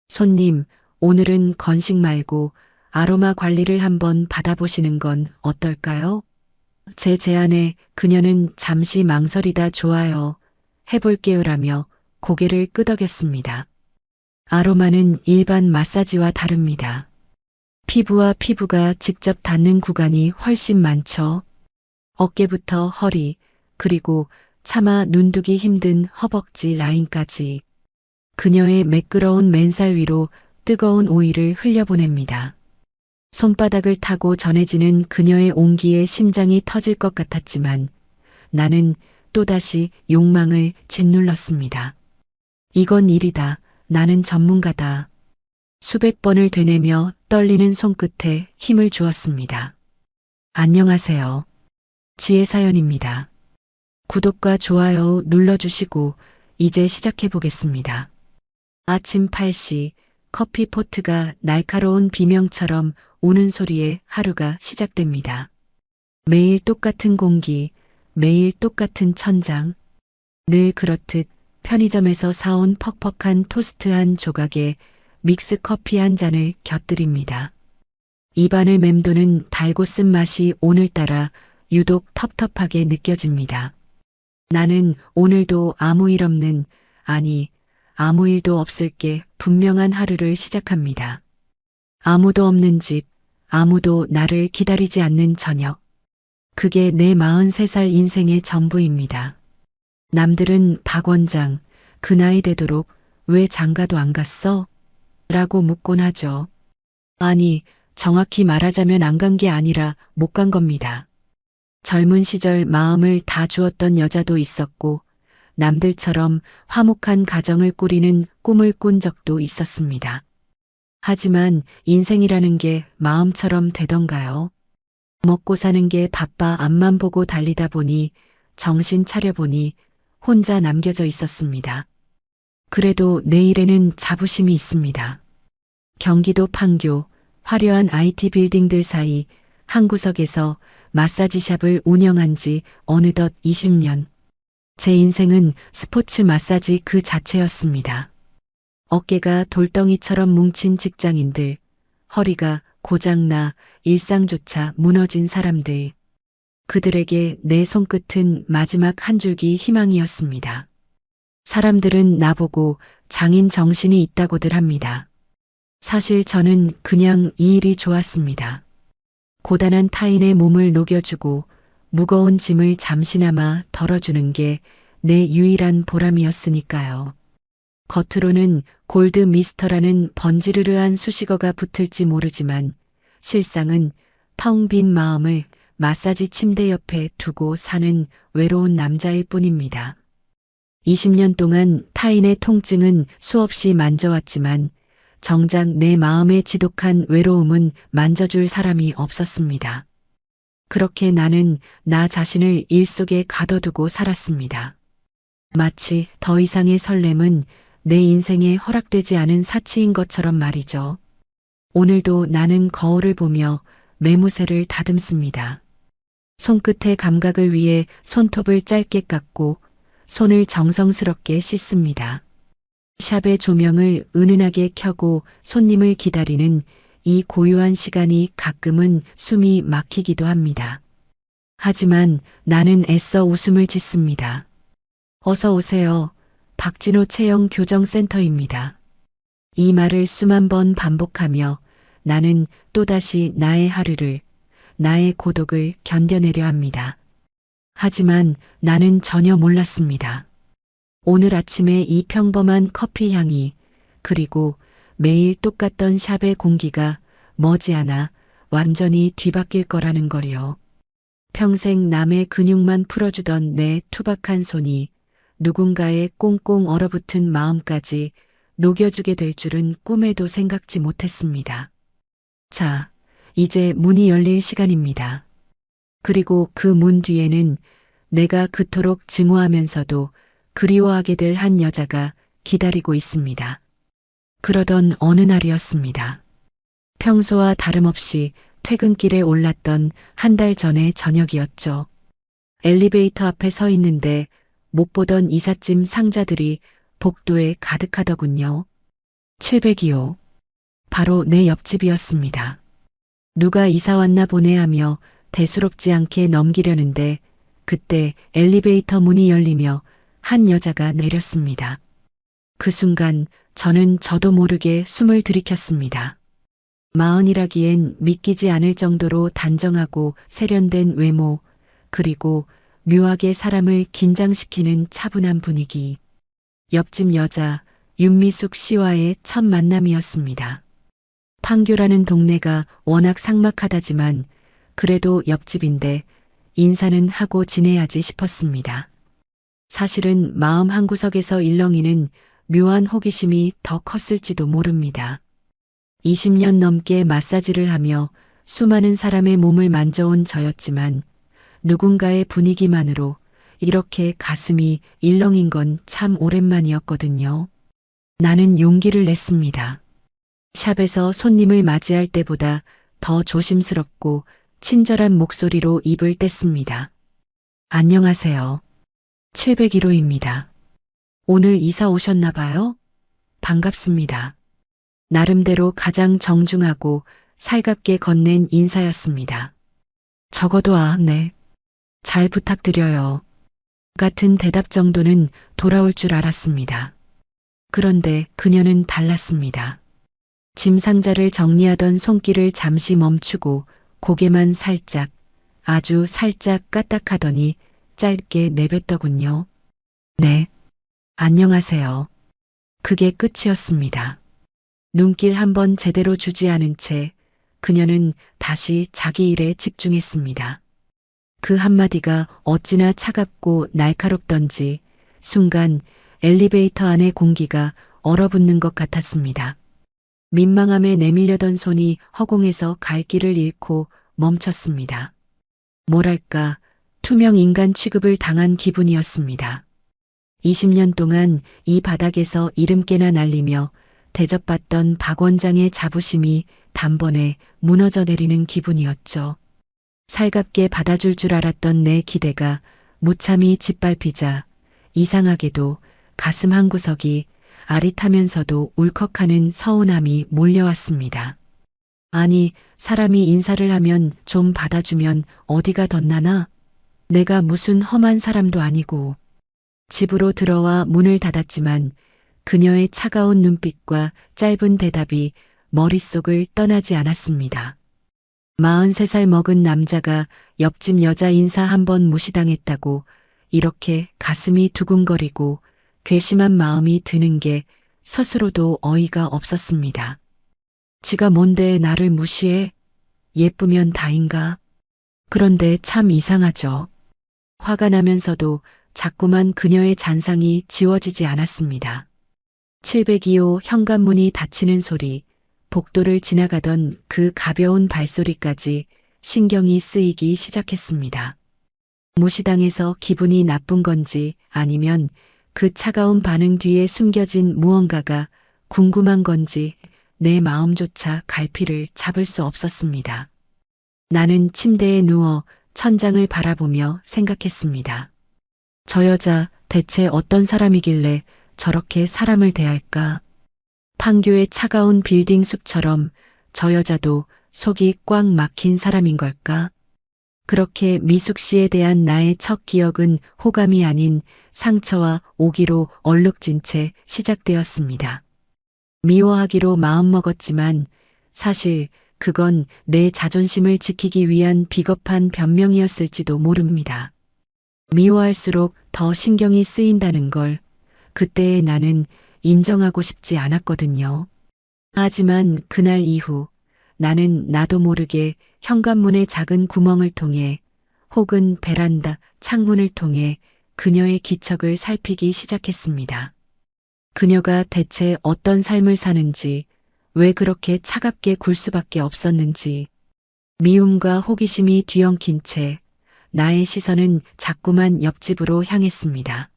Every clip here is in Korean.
손님, 오늘은 건식 말고 아로마 관리를 한번 받아보시는 건 어떨까요? 제 제안에 그녀는 잠시 망설이다 좋아요. 해볼게요라며 고개를 끄덕였습니다. 아로마는 일반 마사지와 다릅니다. 피부와 피부가 직접 닿는 구간이 훨씬 많죠. 어깨부터 허리, 그리고 차마 눈두기 힘든 허벅지 라인까지 그녀의 매끄러운 맨살 위로 뜨거운 오일을 흘려보냅니다. 손바닥을 타고 전해지는 그녀의 온기에 심장이 터질 것 같았지만 나는 또다시 욕망을 짓눌렀습니다. 이건 일이다. 나는 전문가다. 수백 번을 되뇌며 떨리는 손끝에 힘을 주었습니다. 안녕하세요. 지혜사연입니다. 구독과 좋아요 눌러주시고 이제 시작해보겠습니다. 아침 8시 커피포트가 날카로운 비명처럼 우는 소리에 하루가 시작됩니다. 매일 똑같은 공기, 매일 똑같은 천장. 늘 그렇듯 편의점에서 사온 퍽퍽한 토스트 한 조각에 믹스 커피 한 잔을 곁들입니다. 입안을 맴도는 달고 쓴 맛이 오늘따라 유독 텁텁하게 느껴집니다. 나는 오늘도 아무 일 없는, 아니, 아무 일도 없을 게 분명한 하루를 시작합니다. 아무도 없는 집, 아무도 나를 기다리지 않는 저녁. 그게 내 43살 인생의 전부입니다. 남들은 박 원장, 그 나이 되도록 왜 장가도 안 갔어? 라고 묻곤 하죠. 아니, 정확히 말하자면 안 간 게 아니라 못 간 겁니다. 젊은 시절 마음을 다 주었던 여자도 있었고 남들처럼 화목한 가정을 꾸리는 꿈을 꾼 적도 있었습니다. 하지만 인생이라는 게 마음처럼 되던가요? 먹고 사는 게 바빠 앞만 보고 달리다 보니 정신 차려보니 혼자 남겨져 있었습니다. 그래도 내일에는 자부심이 있습니다. 경기도 판교 화려한 IT 빌딩들 사이 한 구석에서 마사지샵을 운영한 지 어느덧 20년. 제 인생은 스포츠 마사지 그 자체였습니다. 어깨가 돌덩이처럼 뭉친 직장인들, 허리가 고장나 일상조차 무너진 사람들. 그들에게 내 손끝은 마지막 한 줄기 희망이었습니다. 사람들은 나보고 장인 정신이 있다고들 합니다. 사실 저는 그냥 이 일이 좋았습니다. 고단한 타인의 몸을 녹여주고 무거운 짐을 잠시나마 덜어주는 게 내 유일한 보람이었으니까요. 겉으로는 골드 미스터라는 번지르르한 수식어가 붙을지 모르지만 실상은 텅 빈 마음을 마사지 침대 옆에 두고 사는 외로운 남자일 뿐입니다. 20년 동안 타인의 통증은 수없이 만져왔지만 정작 내 마음의 지독한 외로움은 만져줄 사람이 없었습니다. 그렇게 나는 나 자신을 일 속에 가둬두고 살았습니다. 마치 더 이상의 설렘은 내 인생에 허락되지 않은 사치인 것처럼 말이죠. 오늘도 나는 거울을 보며 매무새를 다듬습니다. 손끝의 감각을 위해 손톱을 짧게 깎고 손을 정성스럽게 씻습니다. 샵의 조명을 은은하게 켜고 손님을 기다리는 이 고요한 시간이 가끔은 숨이 막히기도 합니다. 하지만 나는 애써 웃음을 짓습니다. 어서 오세요. 박진호 체형 교정센터입니다. 이 말을 수만 번 반복하며 나는 또다시 나의 하루를, 나의 고독을 견뎌내려 합니다. 하지만 나는 전혀 몰랐습니다. 오늘 아침에 이 평범한 커피 향이 그리고 매일 똑같던 샵의 공기가 머지않아 완전히 뒤바뀔 거라는 거리요. 평생 남의 근육만 풀어주던 내 투박한 손이 누군가의 꽁꽁 얼어붙은 마음까지 녹여주게 될 줄은 꿈에도 생각지 못했습니다. 자, 이제 문이 열릴 시간입니다. 그리고 그 문 뒤에는 내가 그토록 증오하면서도 그리워하게 될 한 여자가 기다리고 있습니다. 그러던 어느 날이었습니다. 평소와 다름없이 퇴근길에 올랐던 한 달 전의 저녁이었죠. 엘리베이터 앞에 서 있는데 못 보던 이삿짐 상자들이 복도에 가득하더군요. 702호. 바로 내 옆집이었습니다. 누가 이사 왔나 보네 하며 대수롭지 않게 넘기려는데 그때 엘리베이터 문이 열리며 한 여자가 내렸습니다. 그 순간 저는 저도 모르게 숨을 들이켰습니다. 마흔이라기엔 믿기지 않을 정도로 단정하고 세련된 외모, 그리고 묘하게 사람을 긴장시키는 차분한 분위기. 옆집 여자 윤미숙 씨와의 첫 만남이었습니다. 판교라는 동네가 워낙 삭막하다지만 그래도 옆집인데 인사는 하고 지내야지 싶었습니다. 사실은 마음 한구석에서 일렁이는 묘한 호기심이 더 컸을지도 모릅니다. 20년 넘게 마사지를 하며 수많은 사람의 몸을 만져온 저였지만 누군가의 분위기만으로 이렇게 가슴이 일렁인 건 참 오랜만이었거든요. 나는 용기를 냈습니다. 샵에서 손님을 맞이할 때보다 더 조심스럽고 친절한 목소리로 입을 뗐습니다. 안녕하세요. 701호입니다. 오늘 이사 오셨나 봐요? 반갑습니다. 나름대로 가장 정중하고 살갑게 건넨 인사였습니다. 적어도 네. 잘 부탁드려요. 같은 대답 정도는 돌아올 줄 알았습니다. 그런데 그녀는 달랐습니다. 짐 상자를 정리하던 손길을 잠시 멈추고 고개만 살짝, 아주 살짝 까딱하더니 짧게 내뱉더군요. 네. 안녕하세요. 그게 끝이었습니다. 눈길 한번 제대로 주지 않은 채 그녀는 다시 자기 일에 집중했습니다. 그 한마디가 어찌나 차갑고 날카롭던지 순간 엘리베이터 안의 공기가 얼어붙는 것 같았습니다. 민망함에 내밀려던 손이 허공에서 갈 길을 잃고 멈췄습니다. 뭐랄까, 투명 인간 취급을 당한 기분이었습니다. 20년 동안 이 바닥에서 이름께나 날리며 대접받던 박 원장의 자부심이 단번에 무너져 내리는 기분이었죠. 살갑게 받아줄 줄 알았던 내 기대가 무참히 짓밟히자 이상하게도 가슴 한구석이 아릿하면서도 울컥하는 서운함이 몰려왔습니다. 아니, 사람이 인사를 하면 좀 받아주면 어디가 덧나나? 내가 무슨 험한 사람도 아니고. 집으로 들어와 문을 닫았지만 그녀의 차가운 눈빛과 짧은 대답이 머릿속을 떠나지 않았습니다. 43살 먹은 남자가 옆집 여자 인사 한번 무시당했다고 이렇게 가슴이 두근거리고 괘씸한 마음이 드는 게 스스로도 어이가 없었습니다. 지가 뭔데 나를 무시해? 예쁘면 다인가? 그런데 참 이상하죠. 화가 나면서도 자꾸만 그녀의 잔상이 지워지지 않았습니다. 702호 현관문이 닫히는 소리, 복도를 지나가던 그 가벼운 발소리까지 신경이 쓰이기 시작했습니다. 무시당해서 기분이 나쁜 건지 아니면 그 차가운 반응 뒤에 숨겨진 무언가가 궁금한 건지 내 마음조차 갈피를 잡을 수 없었습니다. 나는 침대에 누워 천장을 바라보며 생각했습니다. 저 여자 대체 어떤 사람이길래 저렇게 사람을 대할까? 판교의 차가운 빌딩 숲처럼 저 여자도 속이 꽉 막힌 사람인 걸까? 그렇게 미숙 씨에 대한 나의 첫 기억은 호감이 아닌 상처와 오기로 얼룩진 채 시작되었습니다. 미워하기로 마음먹었지만 사실 그건 내 자존심을 지키기 위한 비겁한 변명이었을지도 모릅니다. 미워할수록 더 신경이 쓰인다는 걸 그때의 나는 인정하고 싶지 않았거든요. 하지만 그날 이후 나는 나도 모르게 현관문의 작은 구멍을 통해 혹은 베란다 창문을 통해 그녀의 기척을 살피기 시작했습니다. 그녀가 대체 어떤 삶을 사는지, 왜 그렇게 차갑게 굴 수밖에 없었는지, 미움과 호기심이 뒤엉킨 채 나의 시선은 자꾸만 옆집으로 향했습니다.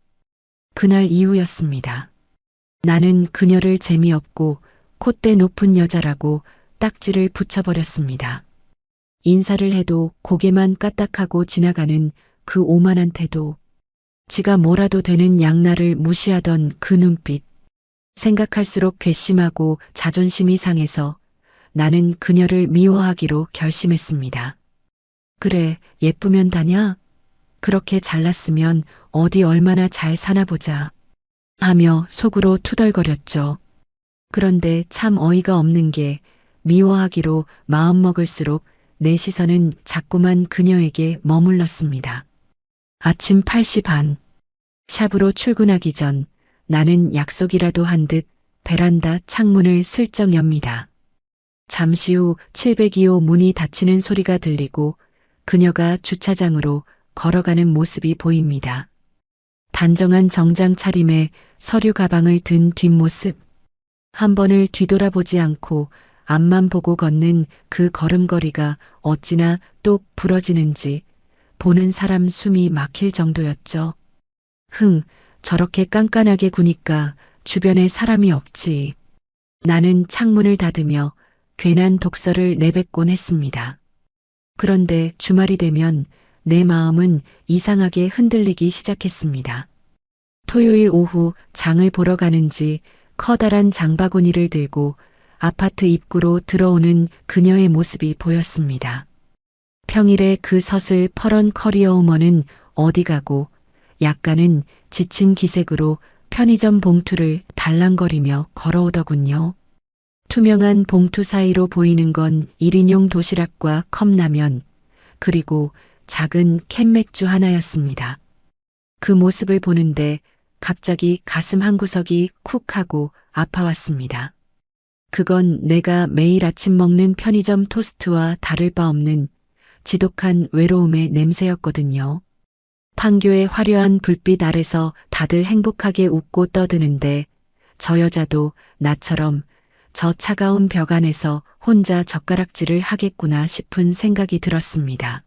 그날 이후였습니다. 나는 그녀를 재미없고 콧대 높은 여자라고 딱지를 붙여버렸습니다. 인사를 해도 고개만 까딱하고 지나가는 그 오만한 태도, 지가 뭐라도 되는 양날을 무시하던 그 눈빛, 생각할수록 괘씸하고 자존심이 상해서 나는 그녀를 미워하기로 결심했습니다. 그래, 예쁘면 다냐? 그렇게 잘났으면 어디 얼마나 잘 사나 보자. 하며 속으로 투덜거렸죠. 그런데 참 어이가 없는 게 미워하기로 마음먹을수록 내 시선은 자꾸만 그녀에게 머물렀습니다. 아침 8시 반. 샵으로 출근하기 전 나는 약속이라도 한 듯 베란다 창문을 슬쩍 엽니다. 잠시 후 702호 문이 닫히는 소리가 들리고 그녀가 주차장으로 걸어가는 모습이 보입니다. 단정한 정장 차림에 서류 가방을 든 뒷모습. 한 번을 뒤돌아보지 않고 앞만 보고 걷는 그 걸음걸이가 어찌나 똑 부러지는지 보는 사람 숨이 막힐 정도였죠. 저렇게 깐깐하게 구니까 주변에 사람이 없지. 나는 창문을 닫으며 괜한 독서를 내뱉곤 했습니다. 그런데 주말이 되면 내 마음은 이상하게 흔들리기 시작했습니다. 토요일 오후 장을 보러 가는지 커다란 장바구니를 들고 아파트 입구로 들어오는 그녀의 모습이 보였습니다. 평일에 그 서슬 퍼런 커리어우먼은 어디 가고 약간은 지친 기색으로 편의점 봉투를 달랑거리며 걸어오더군요. 투명한 봉투 사이로 보이는 건 1인용 도시락과 컵라면, 그리고 작은 캔맥주 하나였습니다. 그 모습을 보는데 갑자기 가슴 한구석이 쿡 하고 아파왔습니다. 그건 내가 매일 아침 먹는 편의점 토스트와 다를 바 없는 지독한 외로움의 냄새였거든요. 판교의 화려한 불빛 아래서 다들 행복하게 웃고 떠드는데 저 여자도 나처럼 저 차가운 벽 안에서 혼자 젓가락질을 하겠구나 싶은 생각이 들었습니다.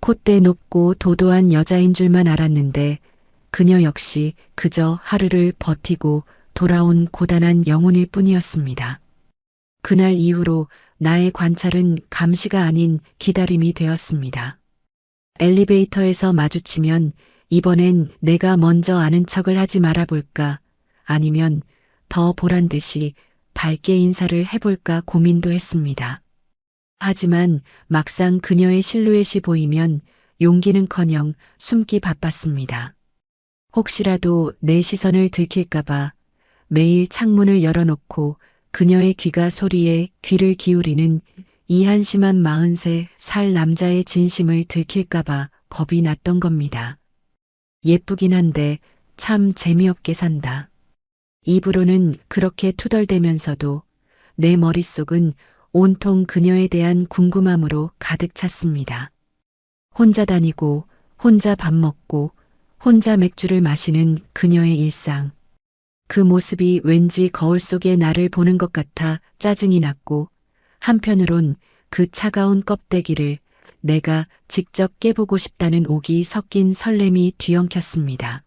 콧대 높고 도도한 여자인 줄만 알았는데 그녀 역시 그저 하루를 버티고 돌아온 고단한 영혼일 뿐이었습니다. 그날 이후로 나의 관찰은 감시가 아닌 기다림이 되었습니다. 엘리베이터에서 마주치면 이번엔 내가 먼저 아는 척을 하지 말아볼까, 아니면 더 보란 듯이 밝게 인사를 해볼까 고민도 했습니다. 하지만 막상 그녀의 실루엣이 보이면 용기는커녕 숨기 바빴습니다. 혹시라도 내 시선을 들킬까봐 매일 창문을 열어놓고 그녀의 귀가 소리에 귀를 기울이는 이 한심한 43살 남자의 진심을 들킬까봐 겁이 났던 겁니다. 예쁘긴 한데 참 재미없게 산다. 입으로는 그렇게 투덜대면서도 내 머릿속은 온통 그녀에 대한 궁금함으로 가득 찼습니다. 혼자 다니고 혼자 밥 먹고 혼자 맥주를 마시는 그녀의 일상. 그 모습이 왠지 거울 속에 나를 보는 것 같아 짜증이 났고 한편으론 그 차가운 껍데기를 내가 직접 깨보고 싶다는 옥이 섞인 설렘이 뒤엉켰습니다.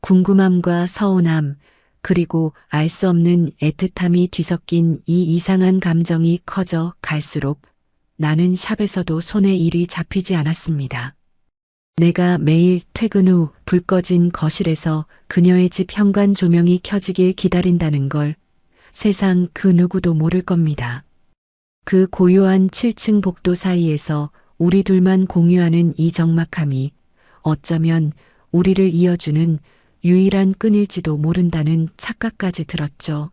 궁금함과 서운함, 그리고 알 수 없는 애틋함이 뒤섞인 이 이상한 감정이 커져 갈수록 나는 샵에서도 손에 일이 잡히지 않았습니다. 내가 매일 퇴근 후 불 꺼진 거실에서 그녀의 집 현관 조명이 켜지길 기다린다는 걸 세상 그 누구도 모를 겁니다. 그 고요한 7층 복도 사이에서 우리 둘만 공유하는 이 적막함이 어쩌면 우리를 이어주는 유일한 끈일지도 모른다는 착각까지 들었죠.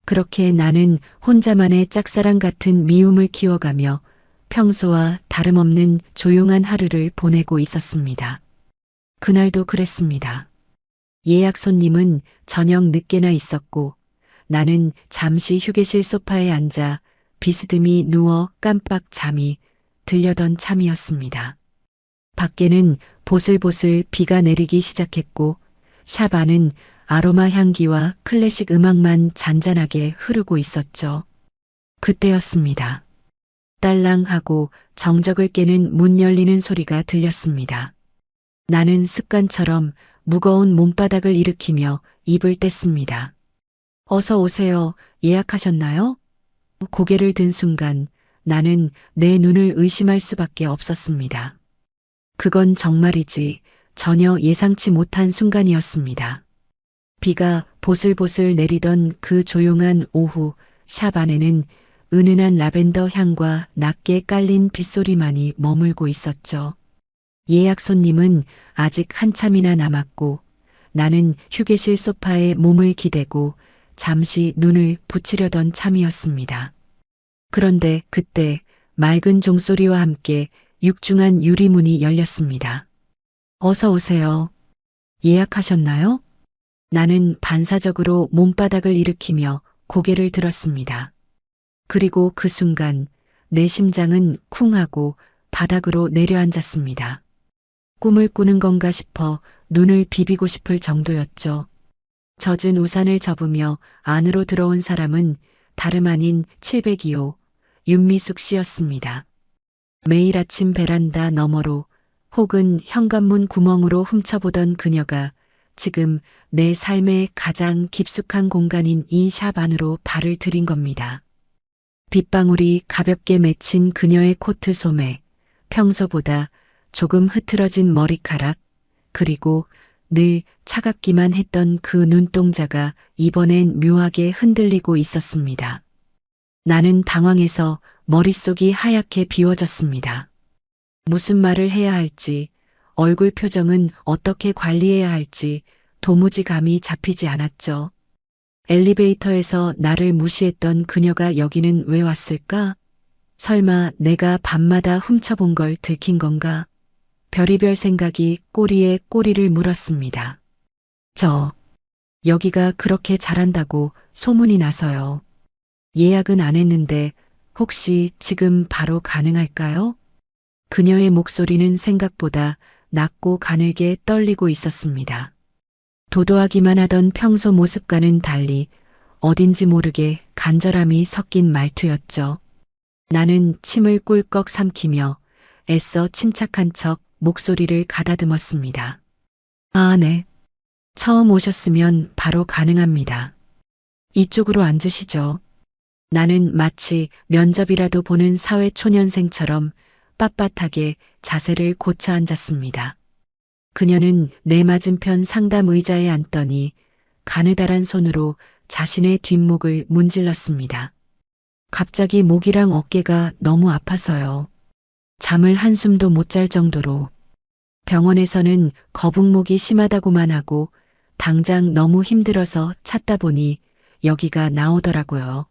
그렇게 나는 혼자만의 짝사랑 같은 미움을 키워가며 평소와 다름없는 조용한 하루를 보내고 있었습니다. 그날도 그랬습니다. 예약 손님은 저녁 늦게나 있었고 나는 잠시 휴게실 소파에 앉아 비스듬히 누워 깜빡 잠이 들려던 참이었습니다. 밖에는 보슬보슬 비가 내리기 시작했고 샵 안은 아로마 향기와 클래식 음악만 잔잔하게 흐르고 있었죠. 그때였습니다. 딸랑하고 정적을 깨는 문 열리는 소리가 들렸습니다. 나는 습관처럼 무거운 몸바닥을 일으키며 입을 뗐습니다. 어서 오세요. 예약하셨나요? 고개를 든 순간 나는 내 눈을 의심할 수밖에 없었습니다. 그건 정말이지 전혀 예상치 못한 순간이었습니다. 비가 보슬보슬 내리던 그 조용한 오후, 샵 안에는 은은한 라벤더 향과 낮게 깔린 빗소리만이 머물고 있었죠. 예약 손님은 아직 한참이나 남았고 나는 휴게실 소파에 몸을 기대고 잠시 눈을 붙이려던 참이었습니다. 그런데 그때 맑은 종소리와 함께 육중한 유리문이 열렸습니다. 어서 오세요. 예약하셨나요? 나는 반사적으로 몸바닥을 일으키며 고개를 들었습니다. 그리고 그 순간 내 심장은 쿵 하고 바닥으로 내려앉았습니다. 꿈을 꾸는 건가 싶어 눈을 비비고 싶을 정도였죠. 젖은 우산을 접으며 안으로 들어온 사람은 다름 아닌 702호 윤미숙 씨였습니다. 매일 아침 베란다 너머로 혹은 현관문 구멍으로 훔쳐보던 그녀가 지금 내 삶의 가장 깊숙한 공간인 이 샵 안으로 발을 들인 겁니다. 빗방울이 가볍게 맺힌 그녀의 코트 소매, 평소보다 조금 흐트러진 머리카락, 그리고 늘 차갑기만 했던 그 눈동자가 이번엔 묘하게 흔들리고 있었습니다. 나는 당황해서 머릿속이 하얗게 비워졌습니다. 무슨 말을 해야 할지, 얼굴 표정은 어떻게 관리해야 할지 도무지 감이 잡히지 않았죠. 엘리베이터에서 나를 무시했던 그녀가 여기는 왜 왔을까? 설마 내가 밤마다 훔쳐본 걸 들킨 건가? 별의별 생각이 꼬리에 꼬리를 물었습니다. 여기가 그렇게 잘한다고 소문이 나서요. 예약은 안 했는데 혹시 지금 바로 가능할까요? 그녀의 목소리는 생각보다 낮고 가늘게 떨리고 있었습니다. 도도하기만 하던 평소 모습과는 달리 어딘지 모르게 간절함이 섞인 말투였죠. 나는 침을 꿀꺽 삼키며 애써 침착한 척 목소리를 가다듬었습니다. 아, 네. 처음 오셨으면 바로 가능합니다. 이쪽으로 앉으시죠. 나는 마치 면접이라도 보는 사회초년생처럼 빳빳하게 자세를 고쳐 앉았습니다. 그녀는 내 맞은편 상담 의자에 앉더니 가느다란 손으로 자신의 뒷목을 문질렀습니다. 갑자기 목이랑 어깨가 너무 아파서요. 잠을 한숨도 못 잘 정도로. 병원에서는 거북목이 심하다고만 하고 당장 너무 힘들어서 찾다 보니 여기가 나오더라고요.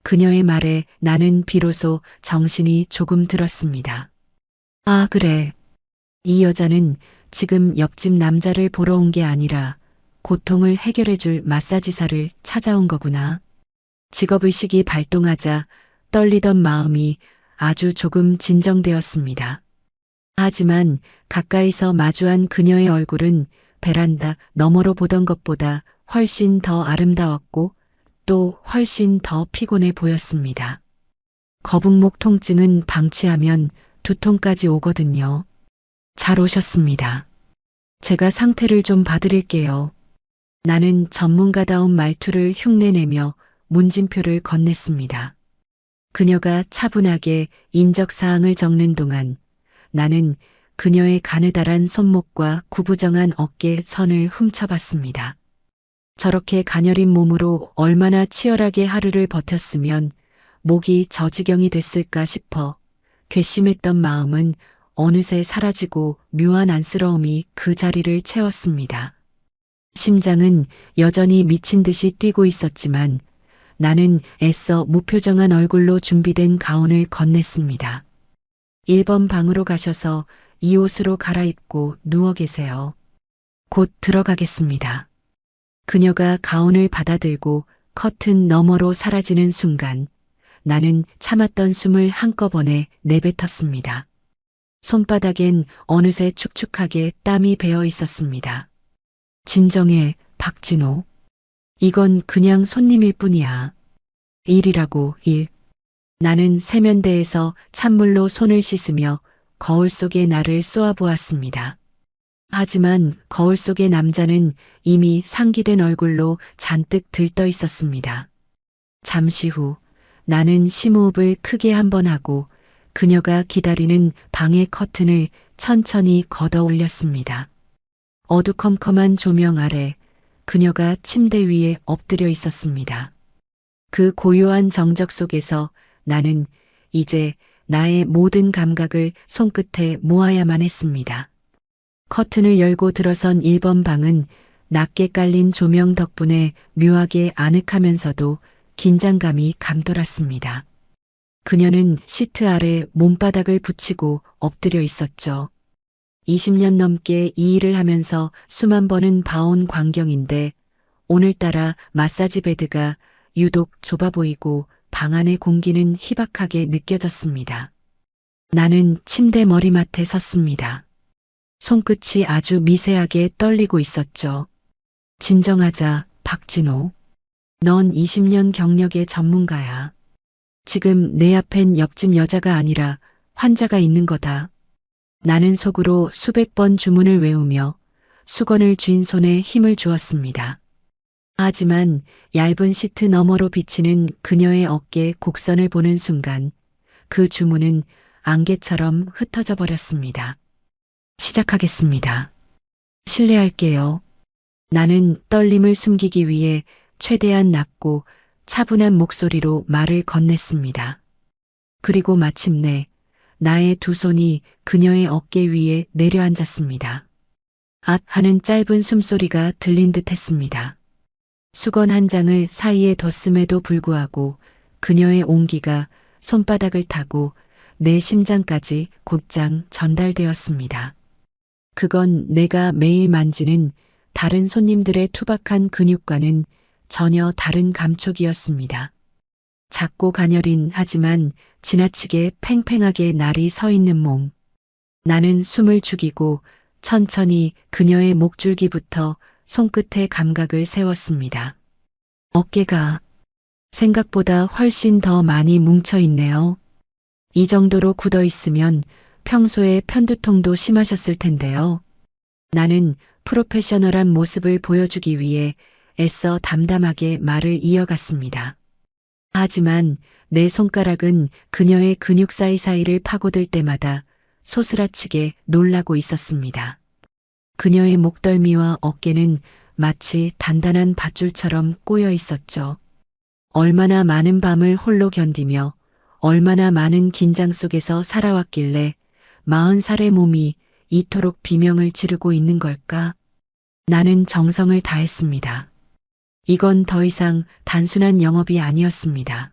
그녀의 말에 나는 비로소 정신이 조금 들었습니다. 아, 그래. 이 여자는 지금 옆집 남자를 보러 온 게 아니라 고통을 해결해줄 마사지사를 찾아온 거구나. 직업의식이 발동하자 떨리던 마음이 아주 조금 진정되었습니다. 하지만 가까이서 마주한 그녀의 얼굴은 베란다 너머로 보던 것보다 훨씬 더 아름다웠고 또 훨씬 더 피곤해 보였습니다. 거북목 통증은 방치하면 두통까지 오거든요. 잘 오셨습니다. 제가 상태를 좀 봐드릴게요. 나는 전문가다운 말투를 흉내내며 문진표를 건넸습니다. 그녀가 차분하게 인적사항을 적는 동안 나는 그녀의 가느다란 손목과 구부정한 어깨 선을 훔쳐봤습니다. 저렇게 가녀린 몸으로 얼마나 치열하게 하루를 버텼으면 목이 저 지경이 됐을까 싶어 괘씸했던 마음은 어느새 사라지고 묘한 안쓰러움이 그 자리를 채웠습니다. 심장은 여전히 미친 듯이 뛰고 있었지만 나는 애써 무표정한 얼굴로 준비된 가운을 건넸습니다. 1번 방으로 가셔서 이 옷으로 갈아입고 누워 계세요. 곧 들어가겠습니다. 그녀가 가운을 받아들고 커튼 너머로 사라지는 순간 나는 참았던 숨을 한꺼번에 내뱉었습니다. 손바닥엔 어느새 축축하게 땀이 배어 있었습니다. 진정해, 박진호. 이건 그냥 손님일 뿐이야. 일이라고, 일. 나는 세면대에서 찬물로 손을 씻으며 거울 속의 나를 쏘아보았습니다. 하지만 거울 속의 남자는 이미 상기된 얼굴로 잔뜩 들떠 있었습니다. 잠시 후 나는 심호흡을 크게 한번 하고 그녀가 기다리는 방의 커튼을 천천히 걷어 올렸습니다. 어두컴컴한 조명 아래 그녀가 침대 위에 엎드려 있었습니다. 그 고요한 정적 속에서 나는 이제 나의 모든 감각을 손끝에 모아야만 했습니다. 커튼을 열고 들어선 1번 방은 낮게 깔린 조명 덕분에 묘하게 아늑하면서도 긴장감이 감돌았습니다. 그녀는 시트 아래 몸바닥을 붙이고 엎드려 있었죠. 20년 넘게 이 일을 하면서 수만 번은 봐온 광경인데 오늘따라 마사지 베드가 유독 좁아 보이고 방 안의 공기는 희박하게 느껴졌습니다. 나는 침대 머리맡에 섰습니다. 손끝이 아주 미세하게 떨리고 있었죠. 진정하자, 박진호. 넌 20년 경력의 전문가야. 지금 내 앞엔 옆집 여자가 아니라 환자가 있는 거다. 나는 속으로 수백 번 주문을 외우며 수건을 쥔 손에 힘을 주었습니다. 하지만 얇은 시트 너머로 비치는 그녀의 어깨 곡선을 보는 순간 그 주문은 안개처럼 흩어져 버렸습니다. 시작하겠습니다. 실례할게요. 나는 떨림을 숨기기 위해 최대한 낮고 차분한 목소리로 말을 건넸습니다. 그리고 마침내 나의 두 손이 그녀의 어깨 위에 내려앉았습니다. 앗 하는 짧은 숨소리가 들린 듯 했습니다. 수건 한 장을 사이에 뒀음에도 불구하고 그녀의 온기가 손바닥을 타고 내 심장까지 곧장 전달되었습니다. 그건 내가 매일 만지는 다른 손님들의 투박한 근육과는 전혀 다른 감촉이었습니다. 작고 가녀린 하지만 지나치게 팽팽하게 날이 서 있는 몸. 나는 숨을 죽이고 천천히 그녀의 목줄기부터 손끝의 감각을 세웠습니다. 어깨가 생각보다 훨씬 더 많이 뭉쳐 있네요. 이 정도로 굳어 있으면 평소에 편두통도 심하셨을 텐데요. 나는 프로페셔널한 모습을 보여주기 위해 애써 담담하게 말을 이어갔습니다. 하지만 내 손가락은 그녀의 근육 사이사이를 파고들 때마다 소스라치게 놀라고 있었습니다. 그녀의 목덜미와 어깨는 마치 단단한 밧줄처럼 꼬여 있었죠. 얼마나 많은 밤을 홀로 견디며 얼마나 많은 긴장 속에서 살아왔길래 40살의 몸이 이토록 비명을 지르고 있는 걸까? 나는 정성을 다했습니다. 이건 더 이상 단순한 영업이 아니었습니다.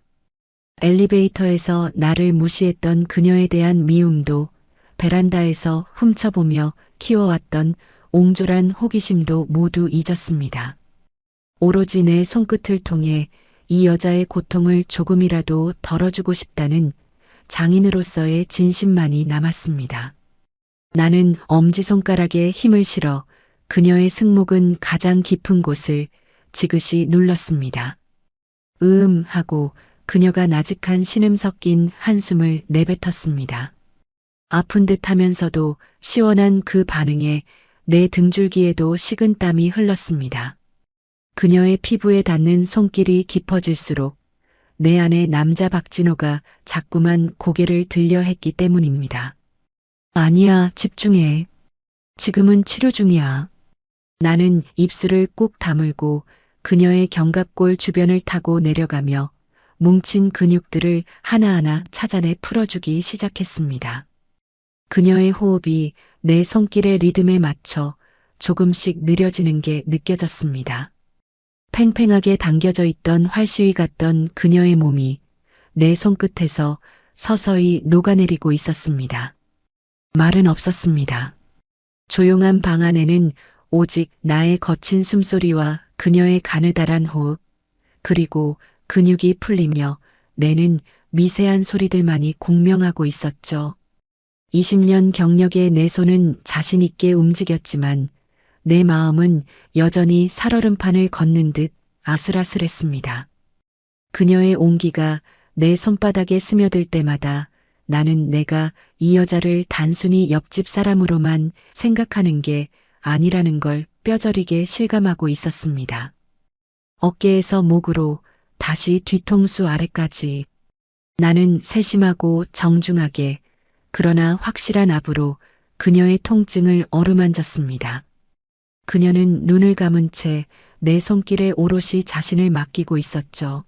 엘리베이터에서 나를 무시했던 그녀에 대한 미움도 베란다에서 훔쳐보며 키워왔던 옹졸한 호기심도 모두 잊었습니다. 오로지 내 손끝을 통해 이 여자의 고통을 조금이라도 덜어주고 싶다는 장인으로서의 진심만이 남았습니다. 나는 엄지손가락에 힘을 실어 그녀의 승모근 가장 깊은 곳을 지그시 눌렀습니다. 하고 그녀가 나직한 신음 섞인 한숨을 내뱉었습니다. 아픈 듯 하면서도 시원한 그 반응에 내 등줄기에도 식은 땀이 흘렀습니다. 그녀의 피부에 닿는 손길이 깊어질수록 내 안에 남자 박진호가 자꾸만 고개를 들려 했기 때문입니다. 아니야, 집중해. 지금은 치료 중이야. 나는 입술을 꾹 다물고 그녀의 견갑골 주변을 타고 내려가며 뭉친 근육들을 하나하나 찾아내 풀어주기 시작했습니다. 그녀의 호흡이 내 손길의 리듬에 맞춰 조금씩 느려지는 게 느껴졌습니다. 팽팽하게 당겨져 있던 활시위 같던 그녀의 몸이 내 손끝에서 서서히 녹아내리고 있었습니다. 말은 없었습니다. 조용한 방 안에는 오직 나의 거친 숨소리와 그녀의 가느다란 호흡, 그리고 근육이 풀리며 내는 미세한 소리들만이 공명하고 있었죠. 20년 경력의 내 손은 자신 있게 움직였지만 내 마음은 여전히 살얼음판을 걷는 듯 아슬아슬했습니다. 그녀의 온기가 내 손바닥에 스며들 때마다 나는 내가 이 여자를 단순히 옆집 사람으로만 생각하는 게 아니라는 걸 뼈저리게 실감하고 있었습니다. 어깨에서 목으로 다시 뒤통수 아래까지 나는 세심하고 정중하게 그러나 확실한 압으로 그녀의 통증을 어루만졌습니다. 그녀는 눈을 감은 채 내 손길에 오롯이 자신을 맡기고 있었죠.